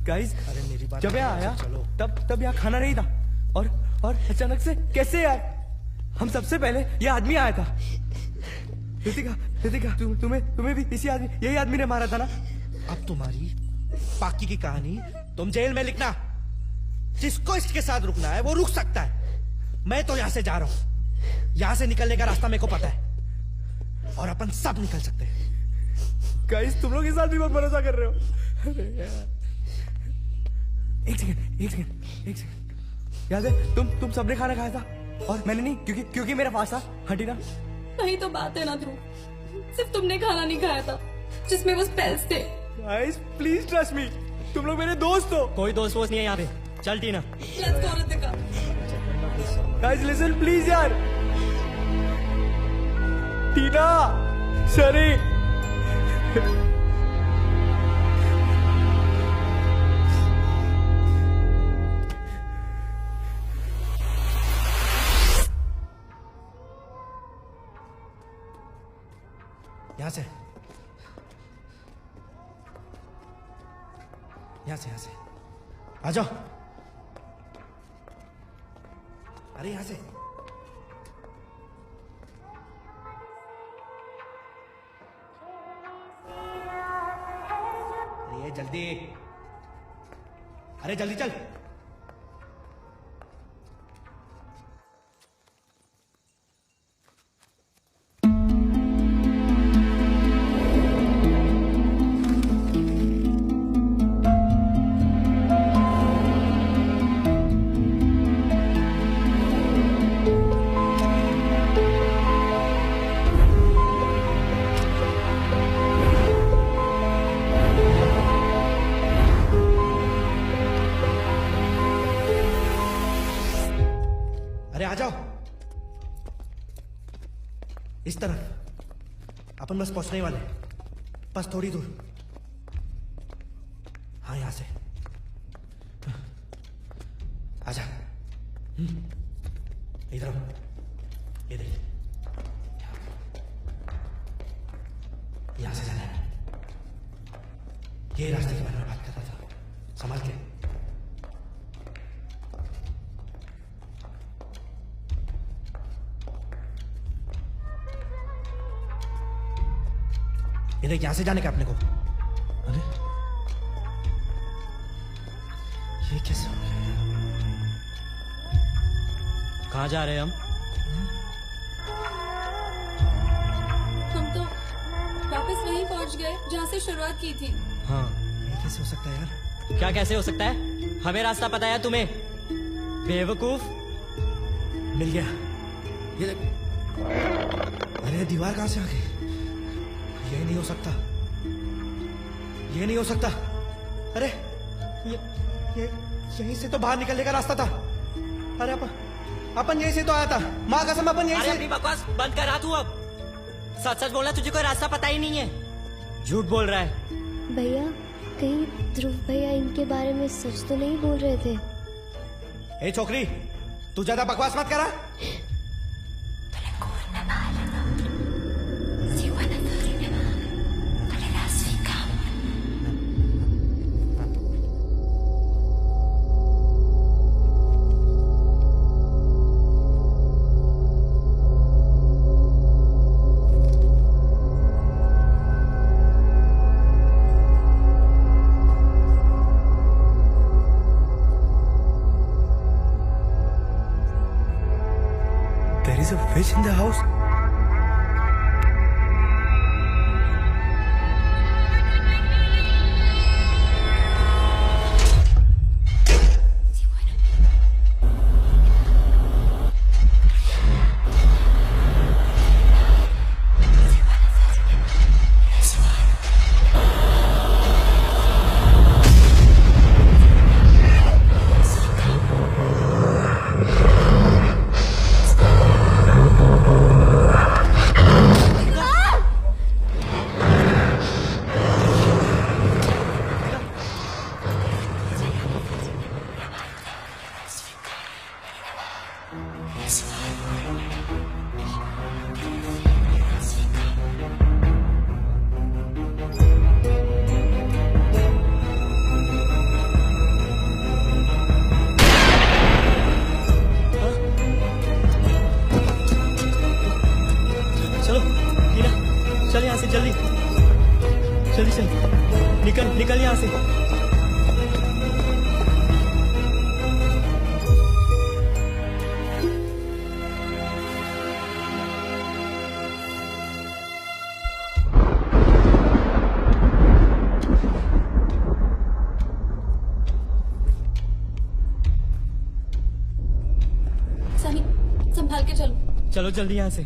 गाइस जब यहाँ आया तब यहाँ खाना नहीं था और अचानक से कैसे यार, हम सबसे पहले ये आदमी आया था। रितिका तुम्हें भी इसी आदमी, यही आदमी ने मारा था ना? अब तुम्हारी बाकी की कहानी तुम जेल में लिखना। जिसको इसके साथ रुकना है वो रुक सकता है, मैं तो यहां से जा रहा हूं। यहां से निकलने का रास्ता मेरे को पता है और अपन सब निकल सकते हैं। गाइस तुम लोग इस आदमी पर भरोसा कर रहे हो? अरे यार, एक सेकंड याद है तुम सबने खाना खाया था और मैंने नहीं, क्योंकि मेरा पास था। हटी ना। वही तो बात है ना ध्रुव, सिर्फ तुमने खाना नहीं खाया था जिसमें वो स्पेल्स थे। गाइस प्लीज ट्रस्ट मी, तुम लोग मेरे दोस्त हो। कोई दोस्त वोस्त नहीं है यहाँ पे। चल Tina. Let's go Ritika. Guys listen please यार। टीना, सनी, यहां से आ जाओ। अरे यहां से अरे जल्दी, अरे जल्दी चल। अरे आ जाओ इस तरफ, अपन बस पहुंचने वाले, बस थोड़ी दूर। हाँ यहां से आजा। इधर आओ, ये देख, यहां से जाना है। ये रास्ते के बारे में बात कर रहा था, संभाल के। ये देख, यहां से जाने का अपने को। अरे ये कैसे हो गया? कहाँ जा रहे हैं हम? हम तो वापस वहीं पहुंच गए जहाँ से शुरुआत की थी। हाँ। ये कैसे हो सकता है यार? क्या कैसे हो सकता है? हमें रास्ता पता है तुम्हें, बेवकूफ। मिल गया। ये देख, अरे दीवार कहां से आ गई? ये नहीं हो सकता, ये नहीं हो सकता। अरे ये यहीं से तो बाहर निकलने का रास्ता था। अरे अपन यहीं से तो आया था। माँ कसम अपन यहीं अरे से। अपनी बकवास बंद कर रहा तू अब। सच सच बोलना, तुझे कोई रास्ता पता ही नहीं है। झूठ बोल रहा है। भैया कहीं ध्रुव भैया इनके बारे में सच तो नहीं बोल रहे थे? ए छोकरी, तू ज्यादा बकवास मत करा। There is a fish in the house. चलो टीना, चल यहाँ से जल्दी जल्दी चल। निकल यहाँ से। सनी संभाल के चलो। चलो जल्दी यहाँ से।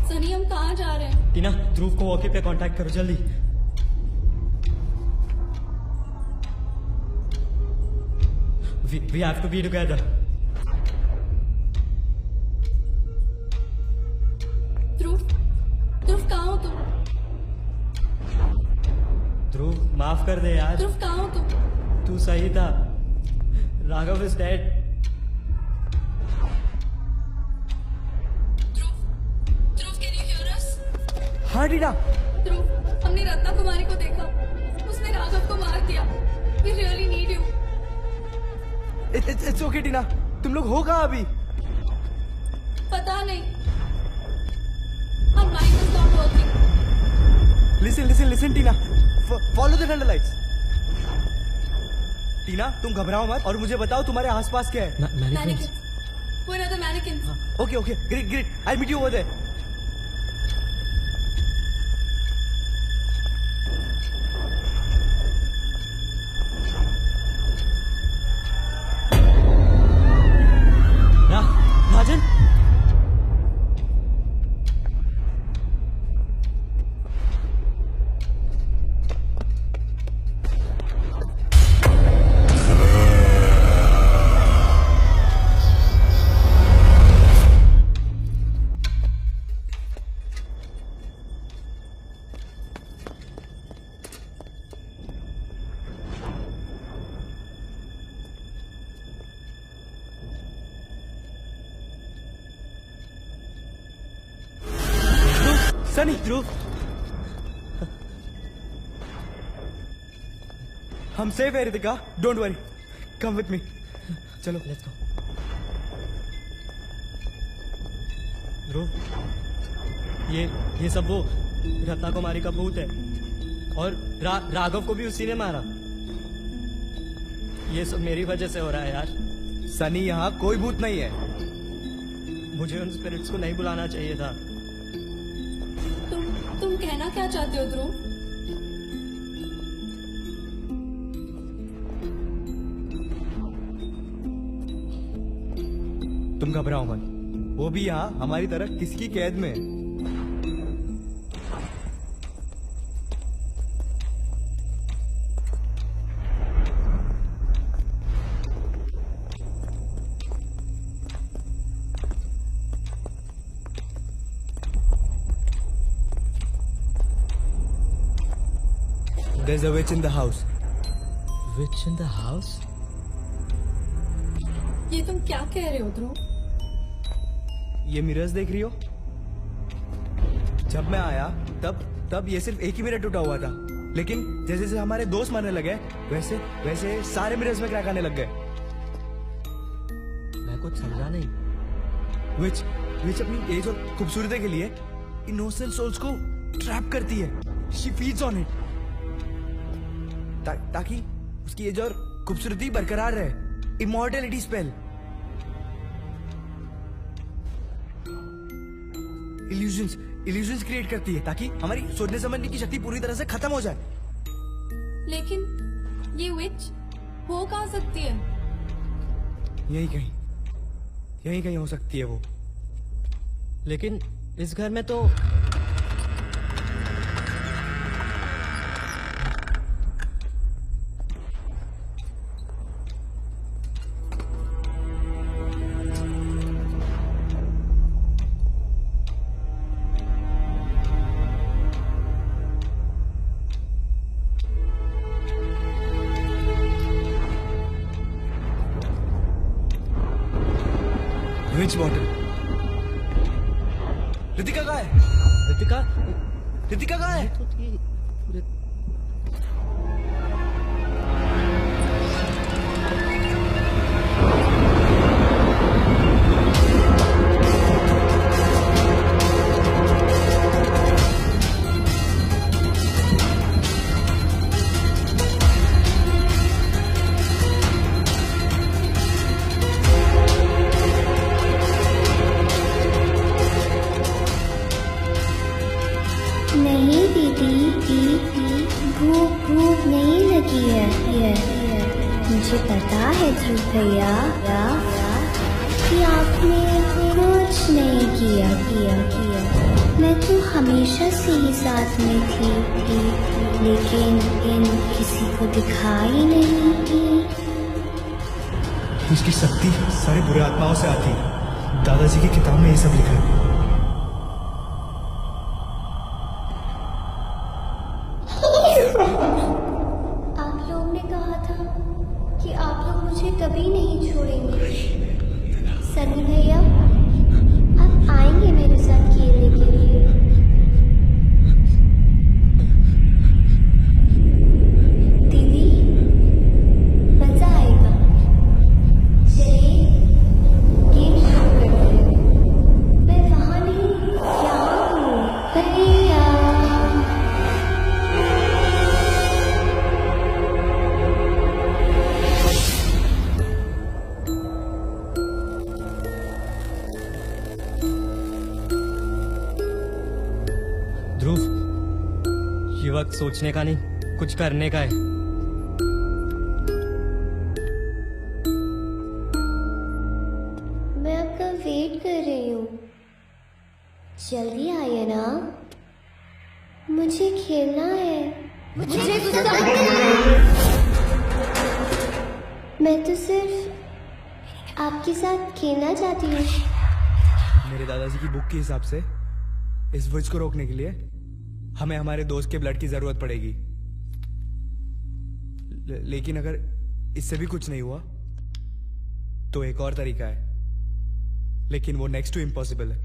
सनी हम कहाँ जा रहे हैं? टीना, ध्रुव को वॉकी पे कांटेक्ट करो जल्दी। We have to be together. ध्रुव कहाँ हो तुम? ध्रुव माफ कर दे यार। ध्रुव कहाँ हो तुम? तू सही था। Raghav is dead. Dhruv can you here अस? हाँ टीना। ध्रुव हमने रत्ना कुमारी को देखा, उसने राघव को मार दिया। We really need you. It's okay टीना, तुम लोग हो कहाँ अभी? पता नहीं, our mind is not working. Listen Tina, follow the thunder lights. टीना तुम घबराओ मत और मुझे बताओ तुम्हारे आसपास क्या है? Mannequins. Where are the mannequins? Okay, great. I'll meet you over there. राजन, सनी, ध्रुव, हम सेफ है Ritika, don't worry, come with me. चलो लेट्स गो। ध्रुव, ये सब वो रत्ना कुमारी का भूत है और राघव को भी उसी ने मारा। ये सब मेरी वजह से हो रहा है यार। सनी यहाँ कोई भूत नहीं है। मुझे उन स्पिरिट्स को नहीं बुलाना चाहिए था। तुम कहना क्या चाहते हो ध्रुव? तुम घबराओ मत, वो भी यहाँ हमारी तरह किसकी कैद में है। There's a witch in the house. Witch in the house? ये तुम क्या कह रहे हो ध्रुव? ये मिरर्स देख रही हो? जब मैं आया तब ये सिर्फ एक ही मिरर टूटा हुआ था, लेकिन जैसे जैसे हमारे दोस्त मरने लगे वैसे वैसे सारे मिरर्स में क्रैक आने लग गए। मैं कुछ समझा नहीं। विच अपनी एज और खूबसूरती के लिए इनोसेंट सोल्स को ट्रैप करती है। शी फीड्स ऑन इट ताकि उसकी एज और खूबसूरती बरकरार रहे। Immortality spell. इल्यूजन्स क्रिएट करती है ताकि हमारी सोचने समझने की शक्ति पूरी तरह से खत्म हो जाए। लेकिन ये विच हो कहाँ सकती है? यहीं कहीं हो सकती है वो। लेकिन इस घर में तो विच बॉटल। रितिका कहाँ है? रितिका कहाँ है? नहीं दीदी, भूख नहीं लगी है। मुझे पता है ध्रुव भैया कि आपने कुछ नहीं किया। मैं तो हमेशा से ही साथ में थी, लेकिन किसी को दिखाई नहीं की। उसकी शक्ति सारे बुरे आत्माओं से आती है। दादाजी की किताब में ये सब लिखा है। आप लोग ने कहा था कि आप लोग मुझे कभी नहीं छोड़ेंगे। सनी भैया, आप आएंगे मेरे साथ खेलने के लिए? दीदी, मजा आएगा। चलिए गेम शुरू करते हैं। मैं वहाँ नहीं, यहाँ हूँ भैया। ध्रुव, ये वक्त सोचने का नहीं, कुछ करने का है। मैं आपका वेट कर रही हूँ, जल्दी आइए ना, मुझे खेलना है। मुझे मैं तो सिर्फ आपके साथ खेलना चाहती हूँ। मेरे दादाजी की बुक के हिसाब से इस विच को रोकने के लिए हमें हमारे दोस्त के ब्लड की जरूरत पड़ेगी। लेकिन अगर इससे भी कुछ नहीं हुआ तो एक और तरीका है, लेकिन वो नेक्स्ट टू इम्पॉसिबल है।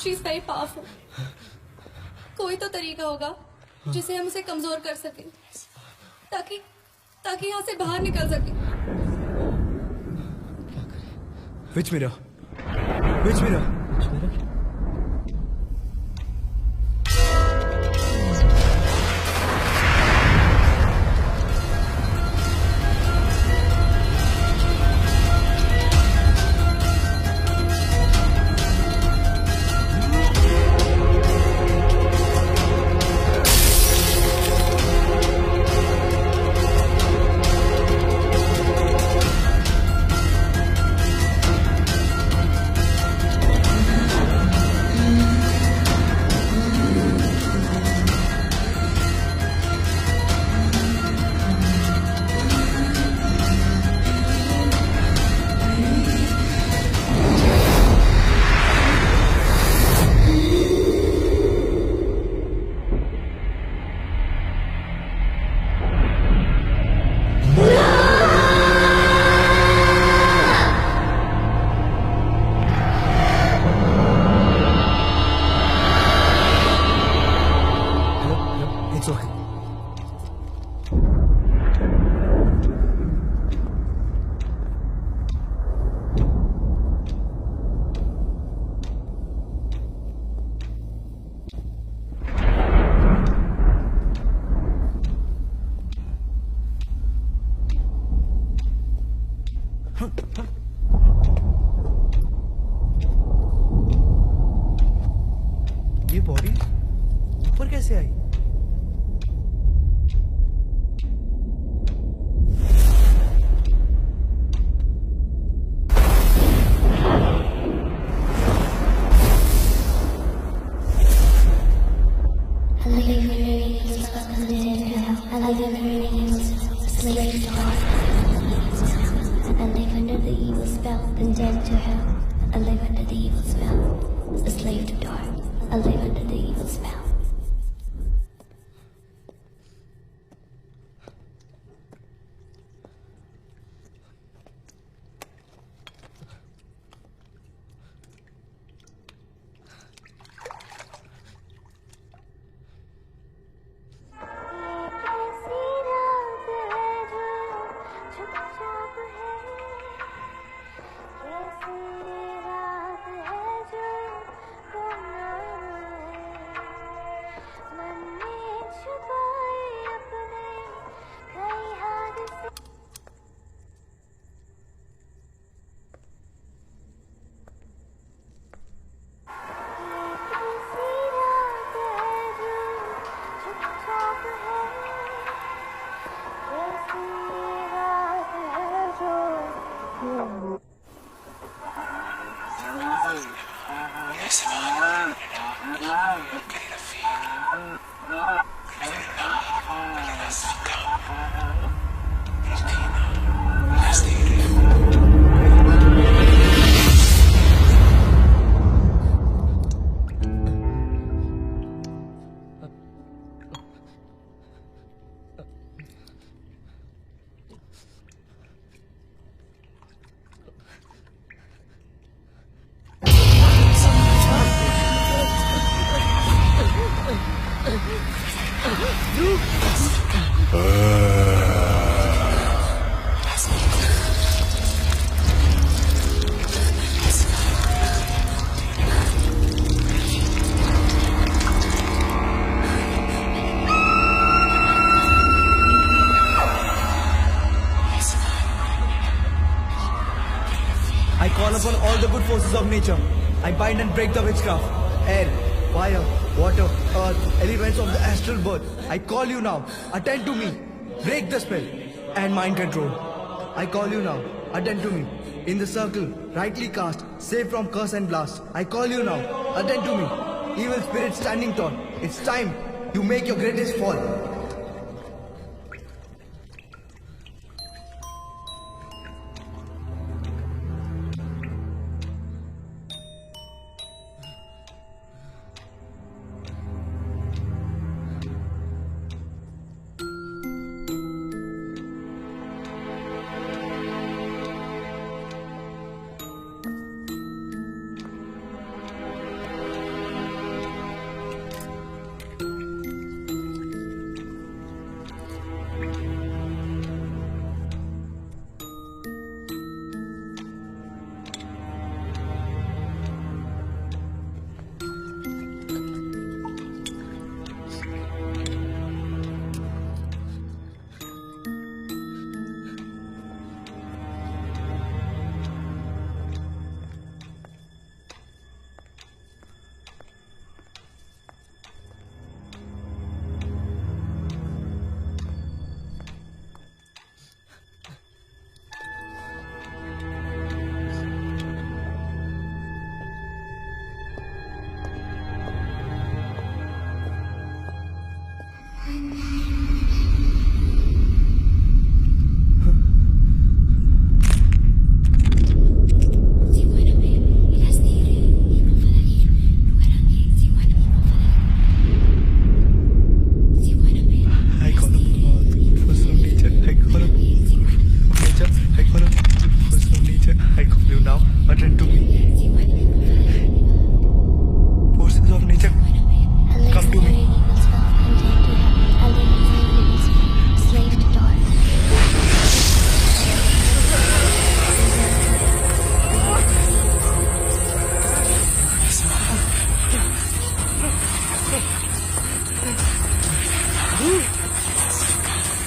She's very powerful. कोई तो तरीका होगा जिसे हम उसे कमजोर कर सकें, ताकि ताकि यहाँ से बाहर निकल सके। Which mirror? Which mirror? It's okay. ये बॉडी ऊपर कैसे आई? I live under the evil spell, condemned to hell. I live under the evil spell, a slave to dark. I live under the evil spell. I call upon all the good forces of nature. I bind and break the witchcraft. Air, fire, water, earth, elements of the astral birth. I call you now. Attend to me. Break the spell and mind control. I call you now. Attend to me. In the circle, rightly cast, safe from curse and blast. I call you now. Attend to me. Evil spirit standing tall. It's time you make your greatest fall.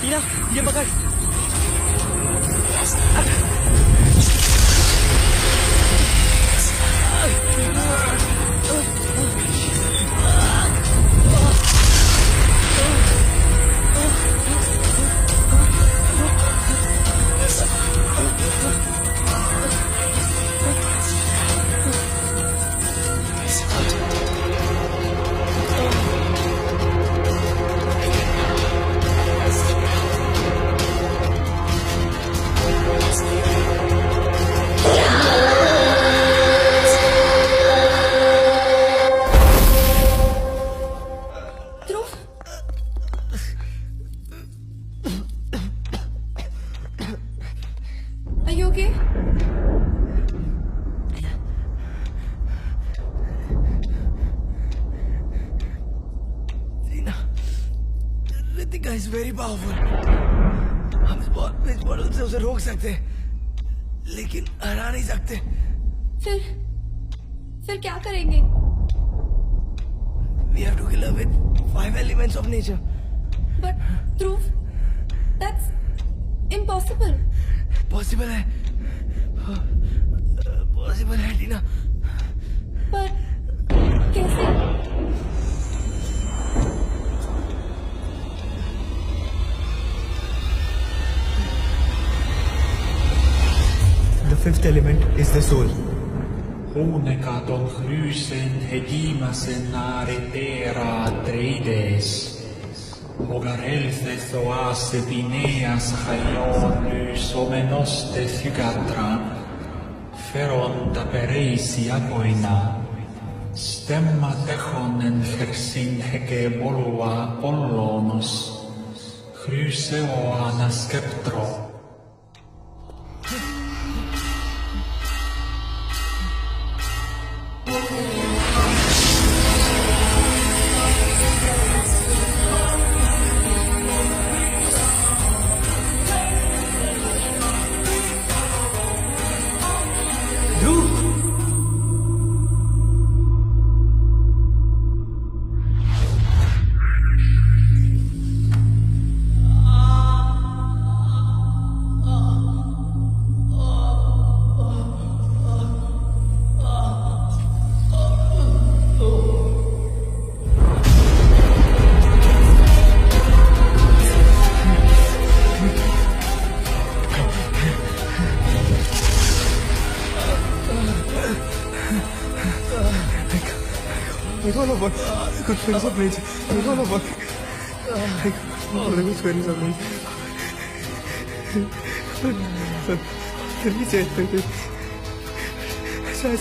टीना ये पकड़। Are you okay? Ritika is very powerful. हम इस bottle से उसे रोक सकते लेकिन हरा नहीं सकते। फिर क्या करेंगे? We have to kill her with 5 elements of nature. But Dhruv, that's impossible. Possible है, possible है टीना। पर कैसे? The fifth element is the soul. Huonekaton hrysen hedimasen naretera treides. Hogarelthes oase dineas haion somenoste sygatran. Feronta pereisi agoina. Stemma tehonen hersin hege volua ollonos. Hryseoana skeptro.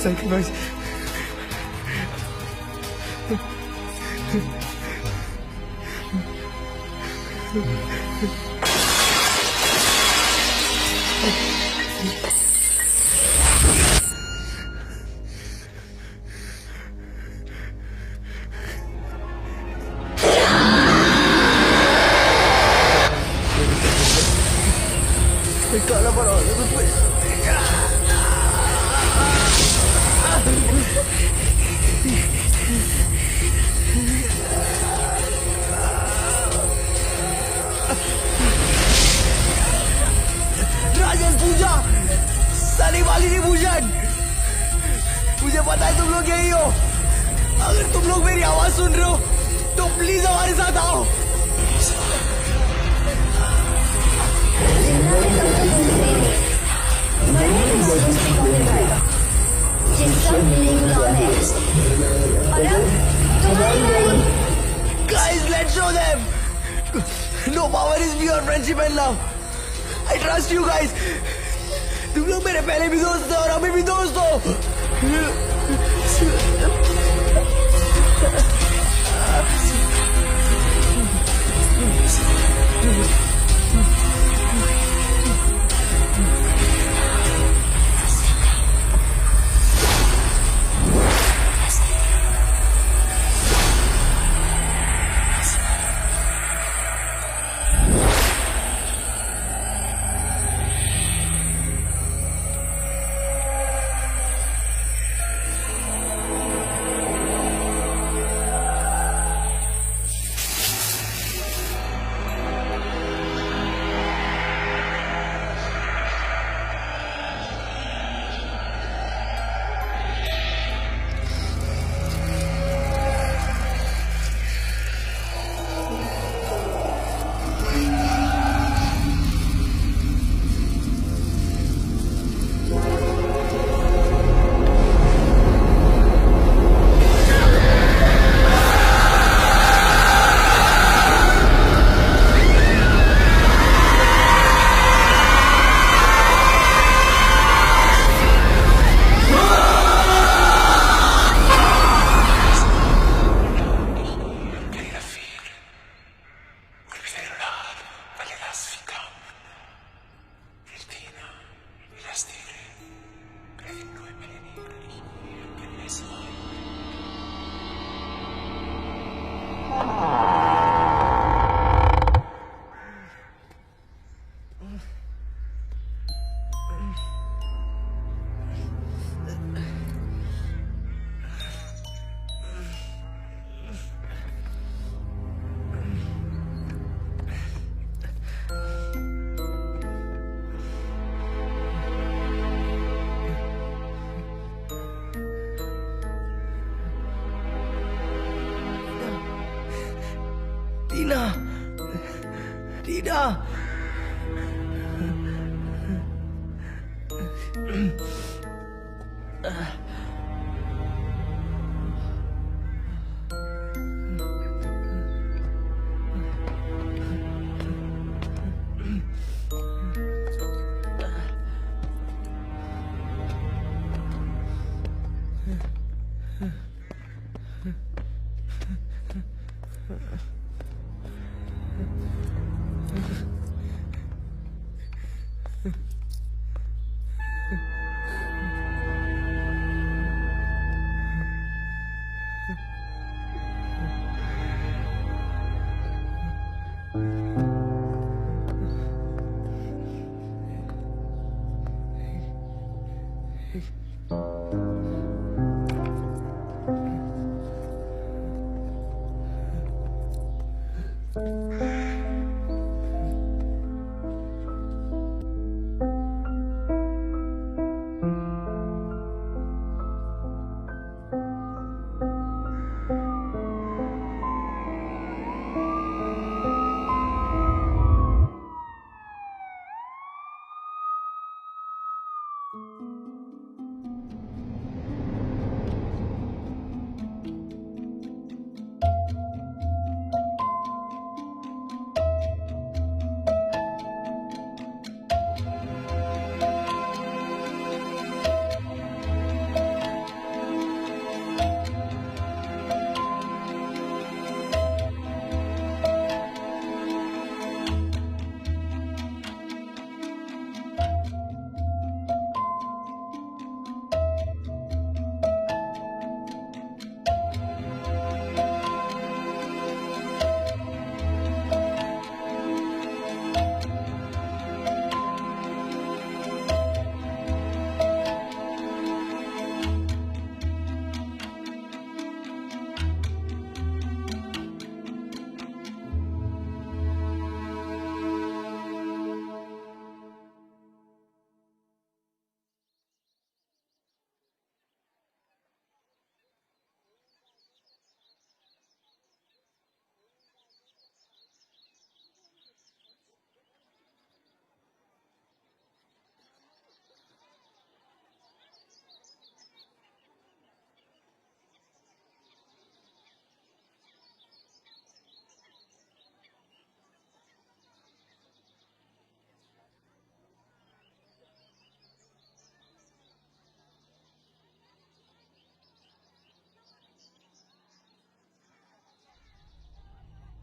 Sacrifice. राजन पूजा, सनी मालिनी भूषण, मुझे पता है तुम लोग यही हो। अगर तुम लोग मेरी आवाज सुन रहे हो तो प्लीज हमारे साथ आओ। Guys, let's show them. No power is beyond friendship and love. I trust you guys. तुम लोग मेरे पहले भी दोस्त थे और अभी भी दोस्त हो। टीना, टीना।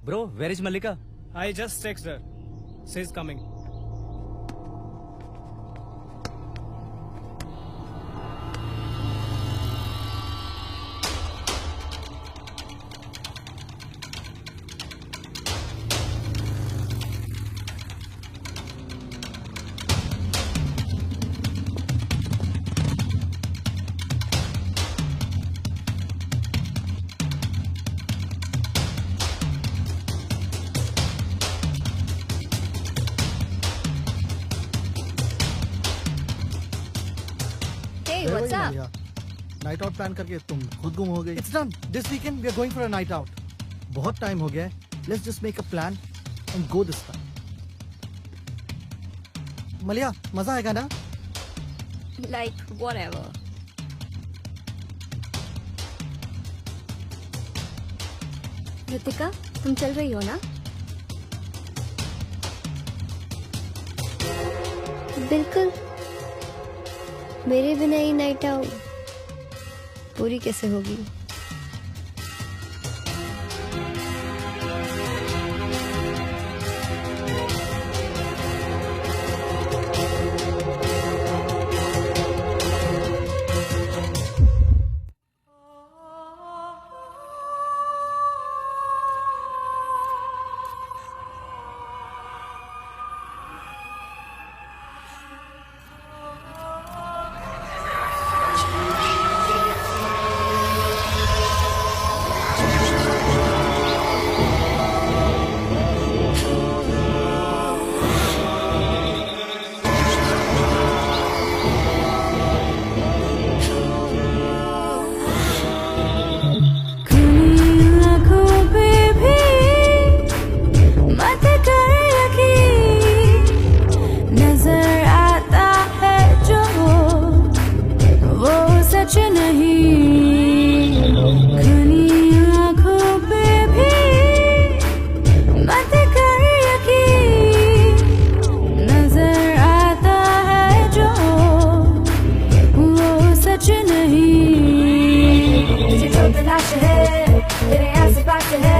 Bro, where is Malika? I just text her. She's coming. Hey, what's up? Night out plan करके तुम खुद गुम हो गई। It's done, this weekend we are going for a night out. बहुत टाइम हो गया है, let's just make a plan and go this time. Maliya, मजा आएगा ना? Like, whatever. रितिका, तुम चल रही हो ना? बिल्कुल। मेरे बिना ये नाइट आउट पूरी कैसे होगी? तलाश है तेरे आस पास है,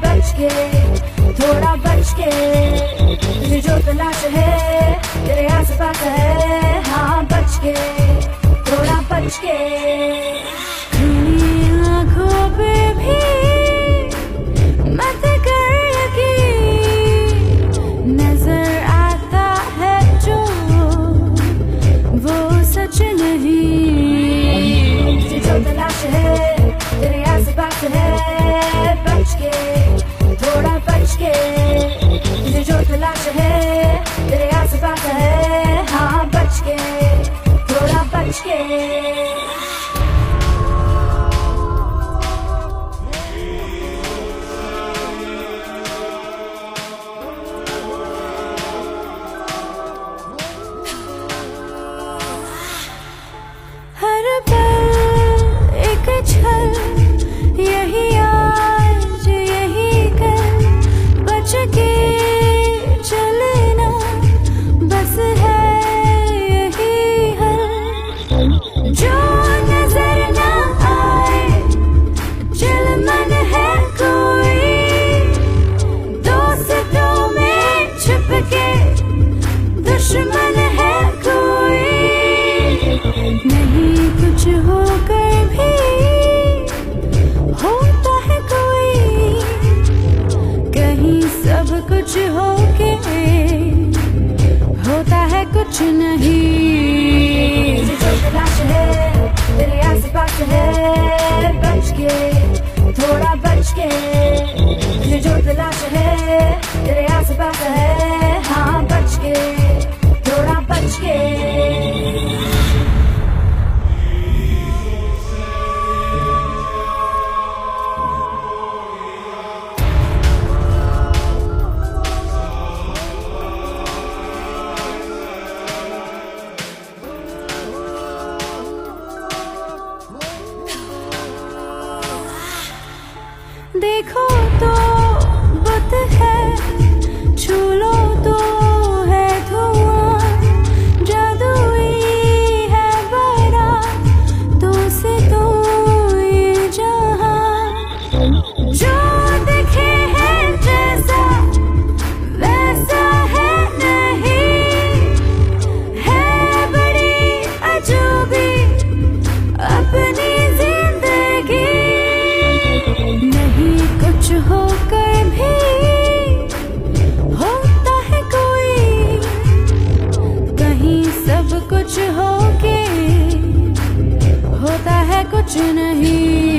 बच के थोड़ा बच के, तुझे जो तलाश है तेरे आस पास है, हाँ बच के थोड़ा बच के। खुली आँखों पे भी मत कर यकीन, नजर आता है जो वो सच नहीं। तुझे जो तलाश है तेरे आस पास है, बच के थोड़ा बच के, तुझे जो तलाश है तेरे आस पास है, हाँ बच के थोड़ा बच के। हर पल एक छल, यही आज यही कल, बच के चलना बस है यही हल। जो नजर ना आए चल मन है कोई, दोस्तों में छुप के दुश्मन है कोई, नहीं कुछ होकर भी होता है कोई, कहीं सब कुछ होके होता है कुछ नहीं। तुझे जो तलाश है तेरे आस पास है, बच के थोड़ा बच के, तुझे जो तलाश है तेरे आस पास है, हाँ बच के थोड़ा बच के। देखो तो बुत है, छू लो तो है धुआं, जादुई है बड़ा तो से तो ये जहां, जो देखे है जैसा वैसा है नहीं, है बड़ी अजूबी अपनी जिंदगी, नहीं कुछ होकर भी होता है कोई, कहीं सब कुछ होके होता है कुछ नहीं।